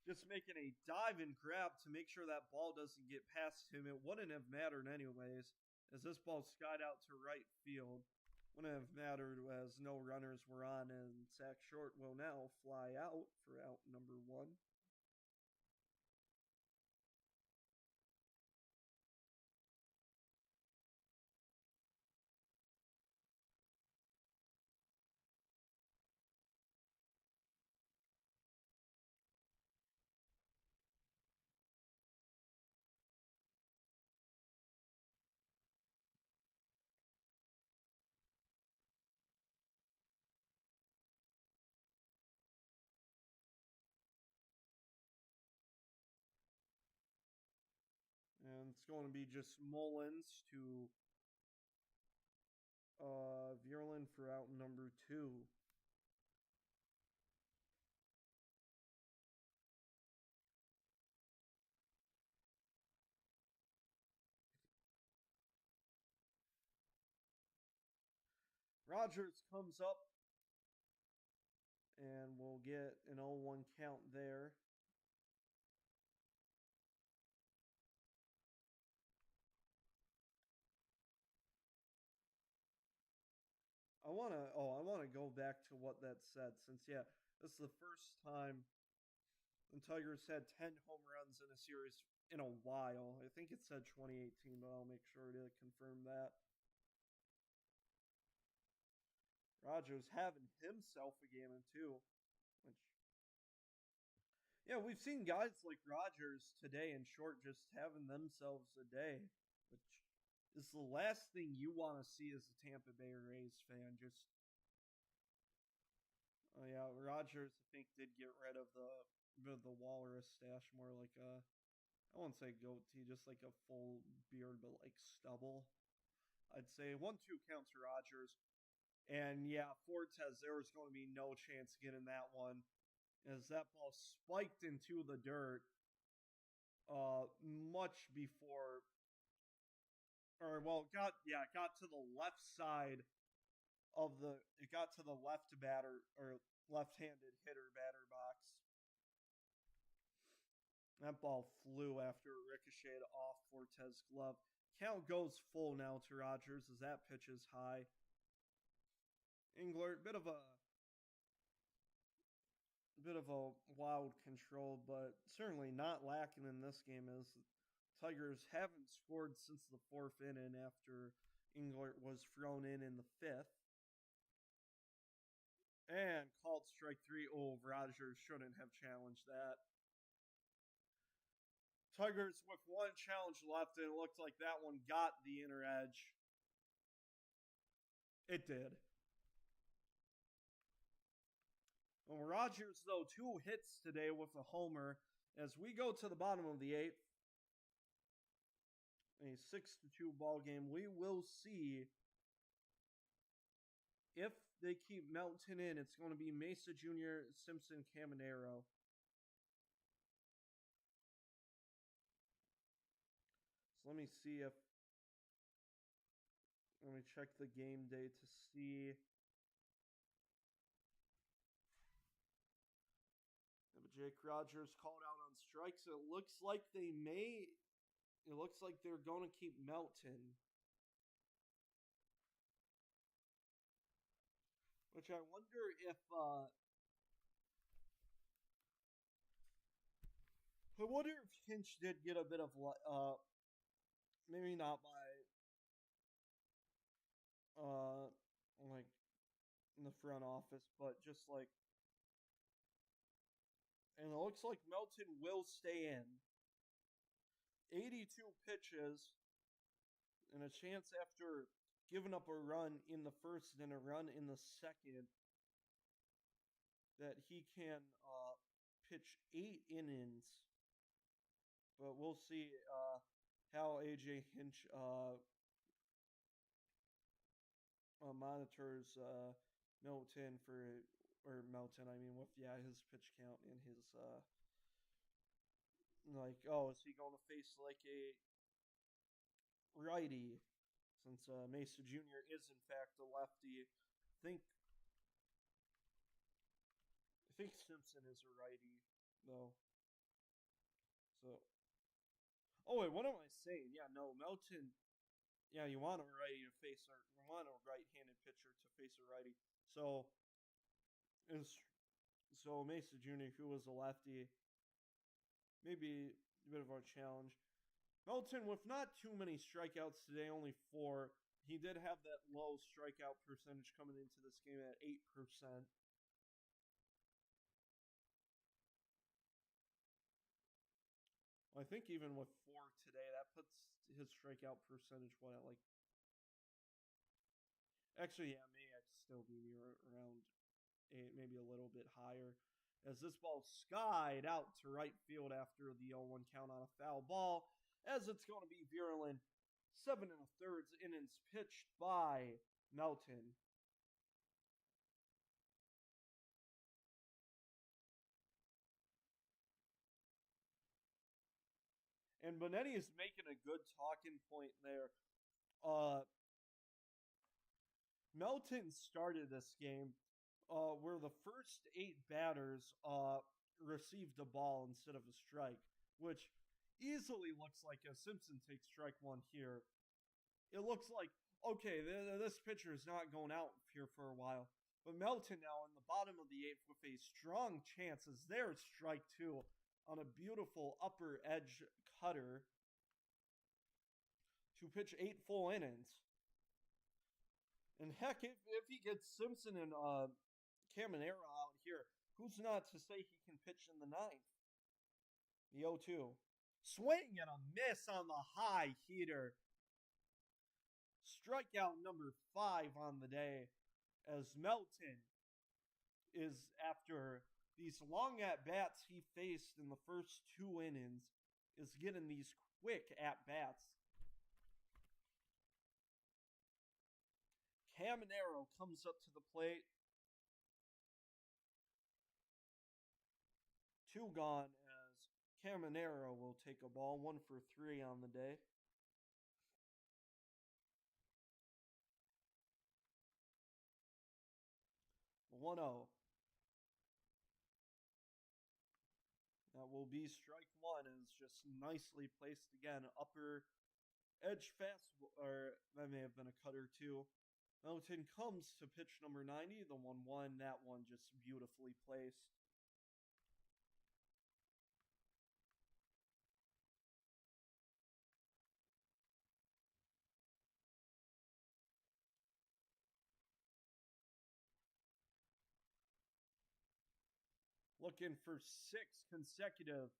just making a dive and grab to make sure that ball doesn't get past him. It wouldn't have mattered anyways, as this ball skied out to right field. Wouldn't have mattered as no runners were on, and Zach Short will now fly out for out number 1. And it's going to be just Mullins to Vierlin for out number 2. Rogers comes up, and we'll get an 0-1 count there. I wanna go back to what that said, since yeah, this is the first time the Tigers had 10 home runs in a series in a while. I think it said 2018, but I'll make sure to confirm that. Rogers having himself a game in 2, which yeah, we've seen guys like Rogers today and Short just having themselves a day, which is the last thing you want to see as a Tampa Bay Rays fan. Just, oh yeah, Rogers I think did get rid of the walrus stash, more like a, I won't say goatee, just like a full beard, but like stubble. I'd say 1-2 counts to Rogers, and yeah, Fortes, there was going to be no chance getting that one, as that ball spiked into the dirt much before, or well, got to the left side of the, it got to the left batter, or left-handed hitter batter box. That ball flew after it ricocheted off Fortes' glove. Count goes full now to Rogers as that pitch is high. Englert, bit of a wild control, but certainly not lacking in this game as Tigers haven't scored since the fourth inning after Englert was thrown in the fifth. And called strike three. Oh, Rogers shouldn't have challenged that. Tigers with one challenge left, and it looked like that one got the inner edge. It did. Well, Rogers, though, 2 hits today with a homer as we go to the bottom of the eighth. A 6-2 ball game. We will see if they keep Melton in. It's going to be Mesa Jr., Simpson, Caminero. So let me see if. Let me check the game day to see. Jake Rogers called out on strikes. It looks like they may. It looks like they're going to keep Melton. Which I wonder if. I wonder if Hinch did get a bit of. Maybe not by. Like in the front office, but just like. And it looks like Melton will stay in. 82 pitches, and a chance after giving up a run in the first and a run in the second that he can pitch 8 innings. But we'll see how AJ Hinch monitors Melton or Melton, I mean, with his pitch count and his is he going to face like a righty since Mesa Jr. is in fact a lefty. I think Simpson is a righty though. So wait, what am I saying? Yeah, no, Melton. Yeah, you want a righty to face you want a right-handed pitcher to face a righty. So Mesa Jr., who was a lefty, maybe a bit of a challenge. Melton with not too many strikeouts today, only 4. He did have that low strikeout percentage coming into this game at 8%. I think even with 4 today, that puts his strikeout percentage at like. Actually, yeah, may still be around 8, maybe a little bit higher. As this ball skied out to right field after the 0-1 count on a foul ball, as it's going to be Virulent. 7 1/3 innings pitched by Melton. And Bonetti is making a good talking point there. Melton started this game where the first 8 batters received a ball instead of a strike, which easily looks like a Simpson takes strike 1 here. It looks like, okay, this pitcher is not going out here for a while. But Melton now in the bottom of the 8th with a strong chance as there's strike 2 on a beautiful upper edge cutter to pitch 8 full innings. And heck, if he gets Simpson and Caminero out here, who's not to say he can pitch in the 9th? The 0-2. Swing and a miss on the high heater. Strikeout number 5 on the day as Melton is, after these long at-bats he faced in the first 2 innings, is getting these quick at-bats. Caminero comes up to the plate. 2 gone as Caminero will take a ball. 1 for 3 on the day. The 1-0. That will be strike 1, and it's just nicely placed again. Upper Edge fast, or that may have been a cutter too. Melton comes to pitch number 90, the 1-1. That one just beautifully placed. Looking for 6 consecutive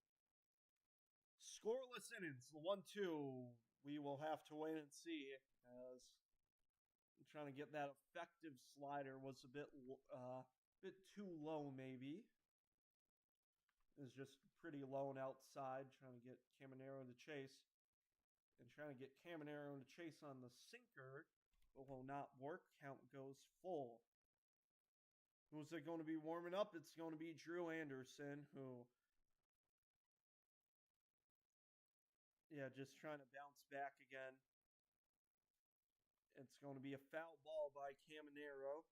scoreless innings. The 1-2. We will have to wait and see, as I'm trying to get that effective slider was a bit too low, maybe. It's just pretty low and outside, trying to get Caminero to chase. And trying to get Caminero to chase on the sinker, but will not work. Count goes full. Who's it going to be warming up? It's going to be Drew Anderson, who, just trying to bounce back again. It's going to be a foul ball by Caminero.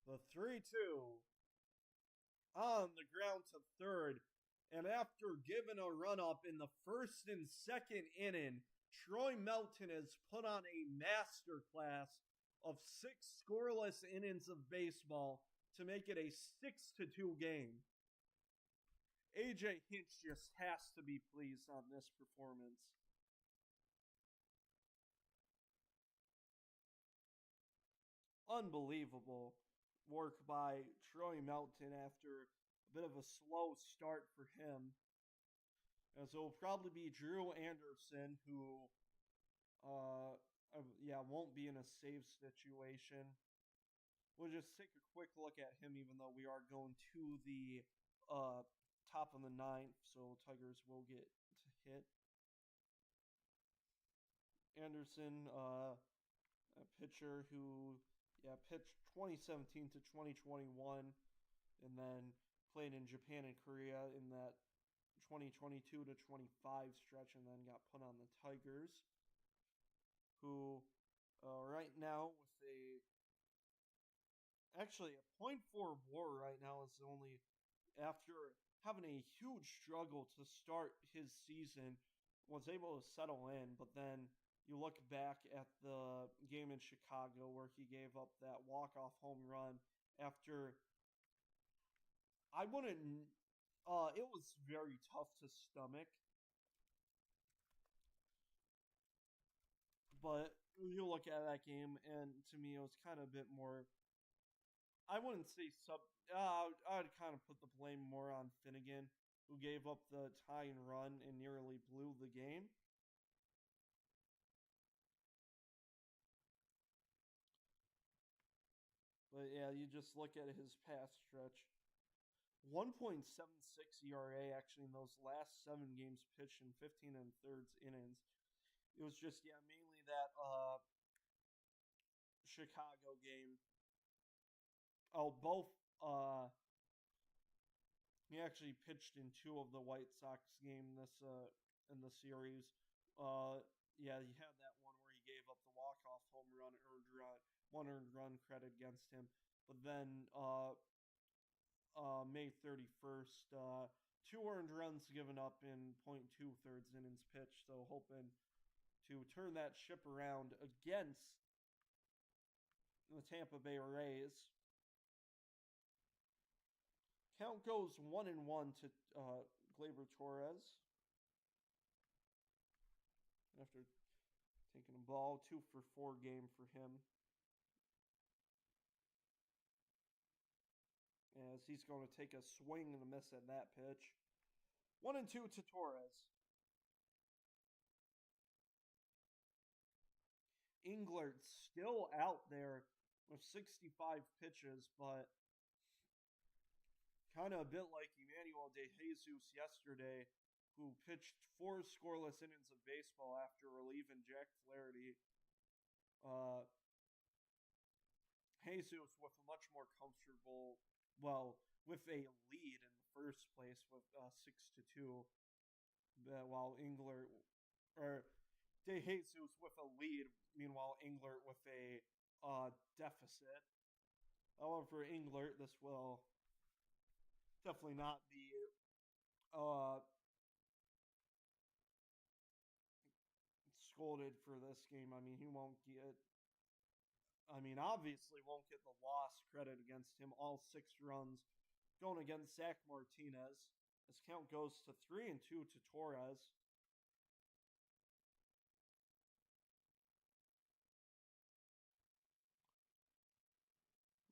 The 3-2 on the ground to third. And after giving a run up in the first and second inning, Troy Melton has put on a masterclass of 6 scoreless innings of baseball to make it a 6-2 game. AJ Hinch just has to be pleased on this performance. Unbelievable work by Troy Melton after a bit of a slow start for him. As it will probably be Drew Anderson, who won't be in a save situation. We'll just take a quick look at him, even though we are going to the top of the 9th, so Tigers will get to hit. Anderson, a pitcher who pitched 2017 to 2021, and then played in Japan and Korea in that 2022 to 25 stretch, and then got put on the Tigers, who right now with a .4 WAR right now is only after having a huge struggle to start his season, was able to settle in, but then you look back at the game in Chicago where he gave up that walk-off home run after it was very tough to stomach. But you look at that game, and to me, it was kind of a bit more. I wouldn't say I'd kind of put the blame more on Finnegan, who gave up the tying run and nearly blew the game. But yeah, you just look at his past stretch. 1.76 ERA actually in those last 7 games pitched in 15 and thirds innings. It was just mainly that Chicago game. He actually pitched in 2 of the White Sox game in the series. He had that one where he gave up the walk-off home run, one earned run credit against him. But then May 31st, 2 earned runs given up in .2 thirds innings pitched. So hoping to turn that ship around against the Tampa Bay Rays. Count goes 1-1 to Gleyber Torres after taking a ball. 2 for 4 game for him, as he's going to take a swing and a miss at that pitch. 1-2 to Torres. Englert still out there with 65 pitches, but kind of a bit like Emmanuel De Jesus yesterday, who pitched 4 scoreless innings of baseball after relieving Jack Flaherty. Jesus with a much more comfortable, with a lead in the first place with 6-2, while De Jesus with a lead. Meanwhile, Englert with a deficit. However, for Englert, this will definitely not be uh, scolded for this game. I mean, he won't get. I mean, obviously, won't get the loss credit against him. All 6 runs going against Zach Martinez. His count goes to 3-2 to Torres.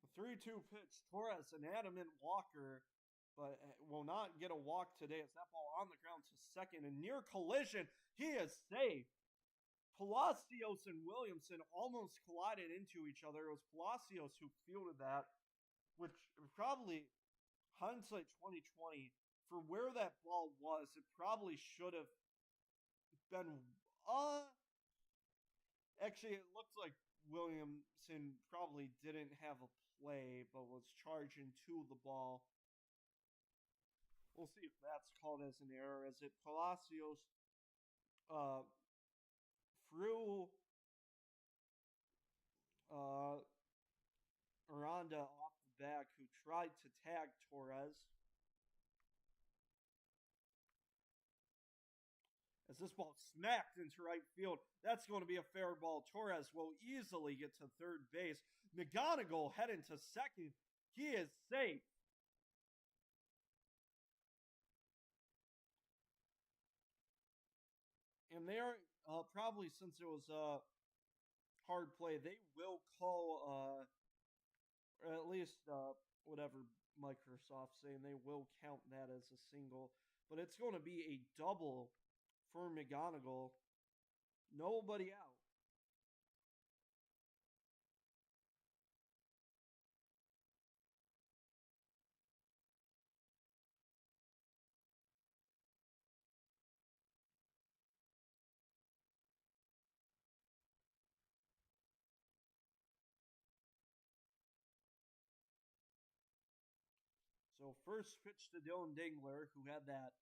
The 3-2 pitch. Torres, an adamant walker, but will not get a walk today as that ball on the ground to second. And near collision, he is safe. Palacios and Williamson almost collided into each other. It was Palacios who fielded that, which probably, hindsight 2020, for where that ball was, it probably should have been. Actually, it looked like Williamson probably didn't have a play, but was charging to the ball. We'll see if that's called as an error, as it Palacios threw Aranda off the back, who tried to tag Torres. As this ball smacked into right field, that's going to be a fair ball. Torres will easily get to third base. McGonigal heading to second. He is safe. And they're probably, since it was a hard play, they will call, or at least whatever Microsoft's saying, they will count that as a single. But it's going to be a double for McGonigal. Nobody out. So first pitch to Dylan Dingler, who had that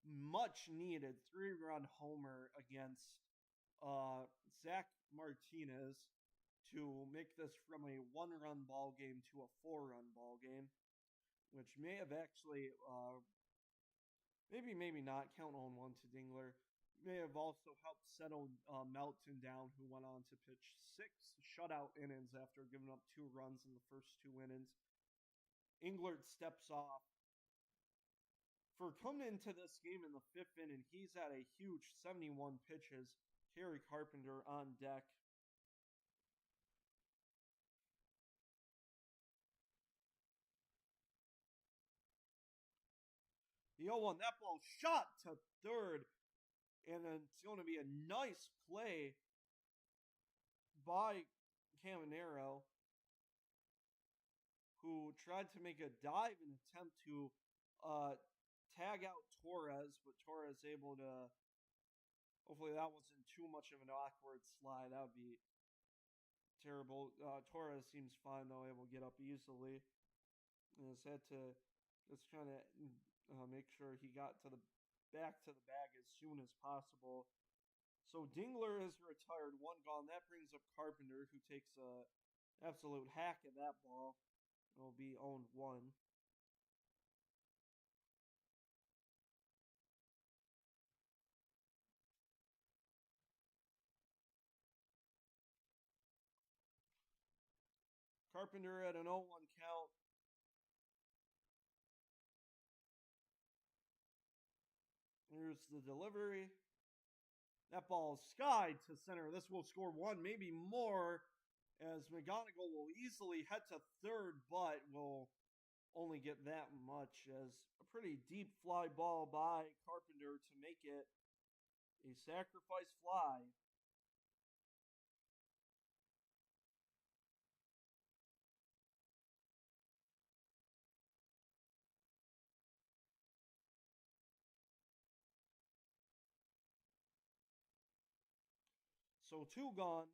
much needed 3-run homer against Zach Martinez to make this from a 1-run ball game to a 4-run ball game, which may have actually maybe not count on 1 to Dingler. May have also helped settle Melton down, who went on to pitch 6 shutout innings after giving up 2 runs in the first 2 innings. Englert steps off. For coming into this game in the 5th inning, he's at a huge 71 pitches. Terry Carpenter on deck. The 0-1, that ball shot to third. And then it's going to be a nice play by Caminero, who tried to make a dive and attempt to tag out Torres, but Torres able to. Hopefully that wasn't too much of an awkward slide. That would be terrible. Torres seems fine though, able to get up easily. And has had to just trying to make sure he got to the back to the bag as soon as possible. So Dingler is retired, 1 gone. That brings up Carpenter, who takes a absolute hack at that ball. It'll be 0-1. Carpenter at an 0-1 count. Here's the delivery. That ball is skied to center. This will score 1, maybe more, as McGonigal will easily head to third, but will only get that much, as a pretty deep fly ball by Carpenter to make it a sacrifice fly. So 2 gone.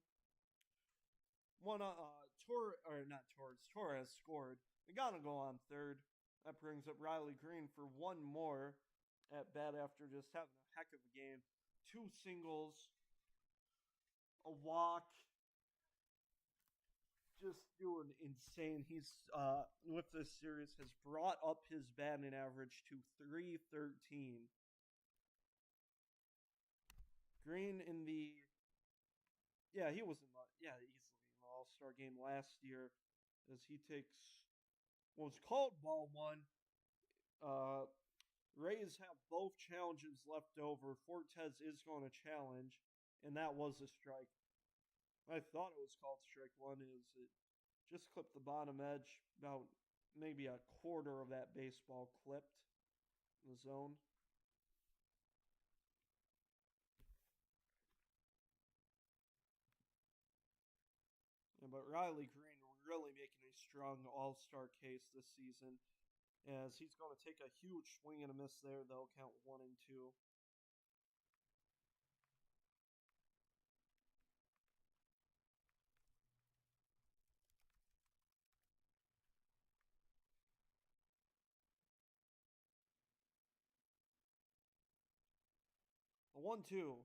Torres scored. McGonigal on third. That brings up Riley Green for 1 more at bat after just having a heck of a game. 2 singles a walk, just doing insane. He's with this series has brought up his batting average to 313. Green in the he was in the easily in the All Star game last year as he takes what was called ball one. Uh, Rays have both challenges left over. Fortes is going to challenge, and that was a strike. I thought it was called strike one. Is it just clipped the bottom edge about maybe a quarter of that baseball clipped in the zone. Yeah, but Riley Green really making a strong all-star case this season as he's going to take a huge swing and a miss there. They'll count 1-2. A 1-2.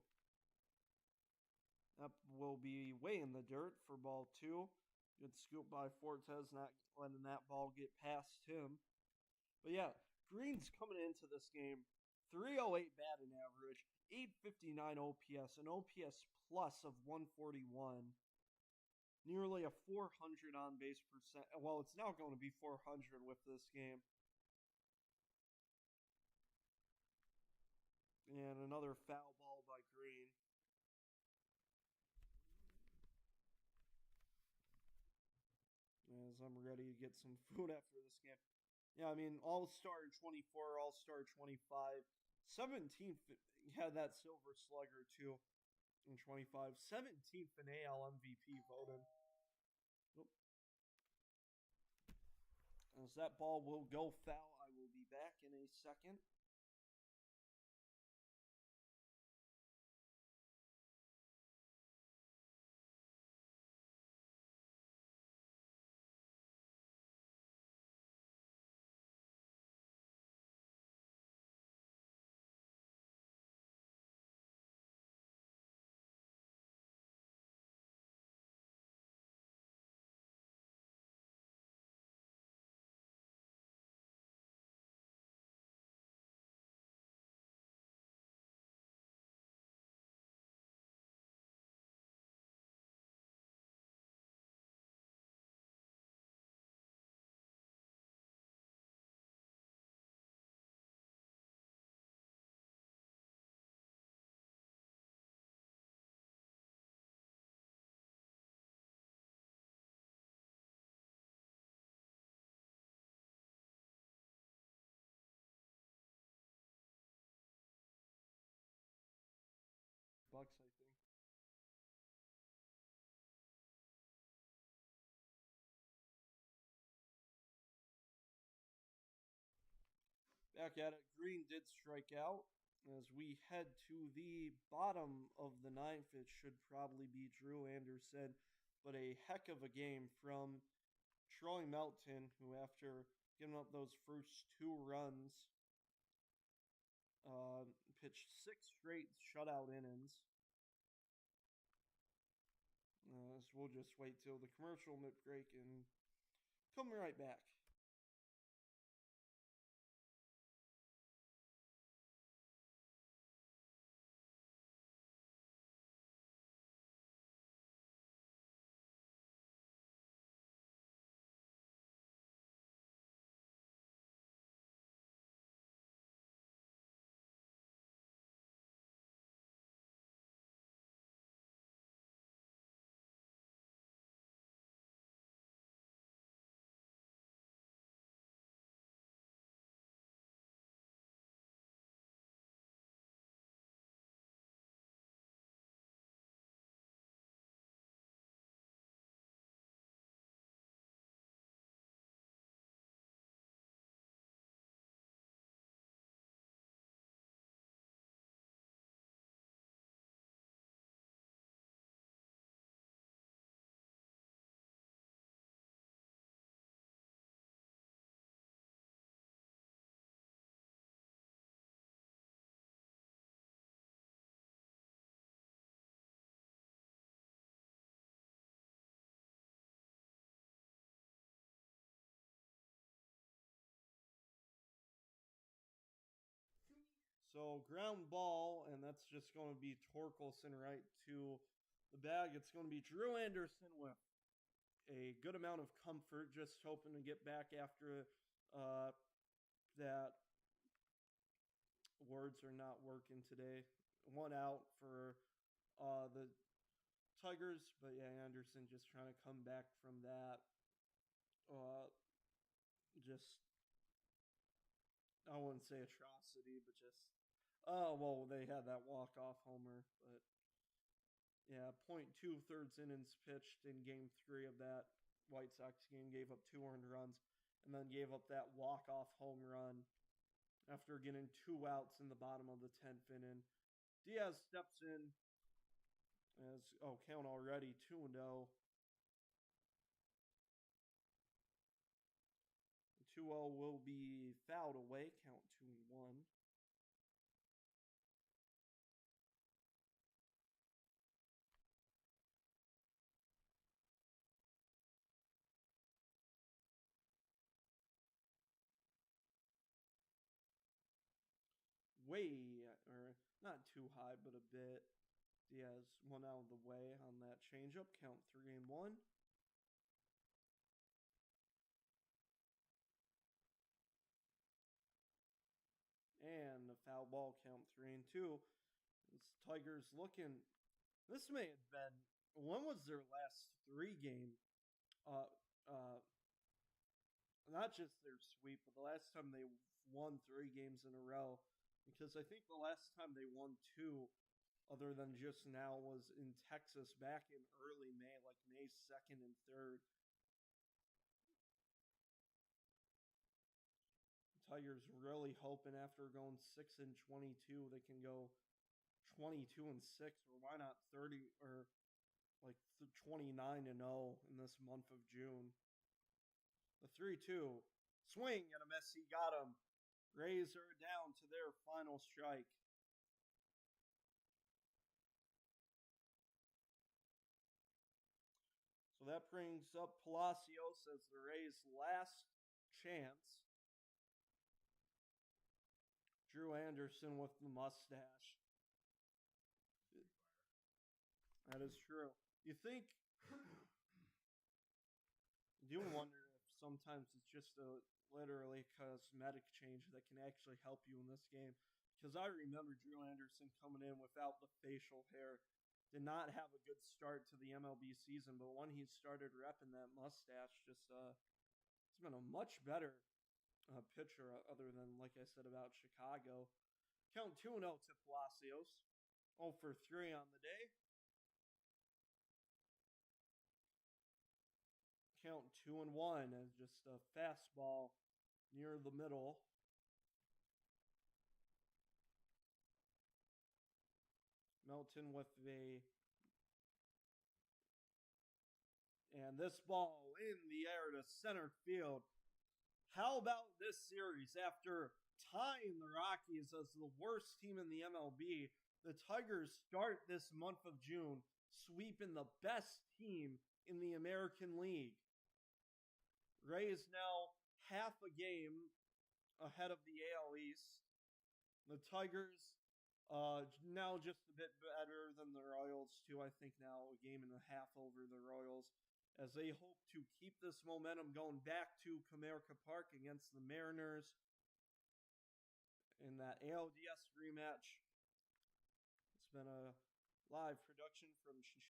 That will be way in the dirt for ball two. Good scoop by Fortes, not letting that ball get past him. But yeah, Green's coming into this game 308 batting average, 859 OPS, an OPS plus of 141. Nearly a 400 on base percent. Well, it's now going to be 400 with this game. And another foul ball by Green. As I'm ready to get some food after this game. Yeah, I mean, All-Star 24, All-Star 25. 17th, he had that Silver Slugger too in 25. 17th in AL MVP voting. As that ball will go foul, I will be back in a second. Bucks, I think. Back at it. Green did strike out. As we head to the bottom of the ninth, it should probably be Drew Anderson. But a heck of a game from Troy Melton, who, after giving up those first two runs, pitched six straight shutout innings. So we'll just wait till the commercial break and come right back. So ground ball, and that's just going to be Torkelson right to the bag. It's going to be Drew Anderson with a good amount of comfort, just hoping to get back after that. Words are not working today. One out for the Tigers, but yeah, Anderson just trying to come back from that. Just I wouldn't say atrocity, but just well, they had that walk off homer, but yeah, .2 thirds innings pitched in Game 3 of that White Sox game, gave up 2 earned runs, and then gave up that walk off home run after getting 2 outs in the bottom of the 10th inning. Diaz steps in as count already 2-0. 2-0 will be fouled away, count 2-1. Or not too high, but a bit. Diaz one out of the way on that changeup, count 3-1. And the foul ball, count 3-2. This Tigers looking. This may have been. When was their last 3 game? Not just their sweep, but the last time they won 3 games in a row. Because I think the last time they won 2, other than just now, was in Texas back in early May, like May 2nd and 3rd. Tigers really hoping after going 6-22, they can go 22-6, or why not 30 or like 29-0 in this month of June. The 3-2 swing and a miss. He got him. Rays are down to their final strike. So that brings up Palacios as the Rays' last chance. Drew Anderson with the mustache. That is true. You think? You do wonder if sometimes it's just a literally cosmetic change that can actually help you in this game. Because I remember Drew Anderson coming in without the facial hair. Did not have a good start to the MLB season, but when he started repping that mustache, just he's been a much better pitcher other than, like I said, about Chicago. Count 2-0 to Palacios. 0 for 3 on the day. Count 2-1 as just a fastball near the middle. Melton with and this ball in the air to center field. How about this series? After tying the Rockies as the worst team in the MLB, the Tigers start this month of June sweeping the best team in the American League. Rays now half a game ahead of the AL East. The Tigers now just a bit better than the Royals, too. I think now a game and a half over the Royals, as they hope to keep this momentum going back to Comerica Park against the Mariners in that ALDS rematch. It's been a live production from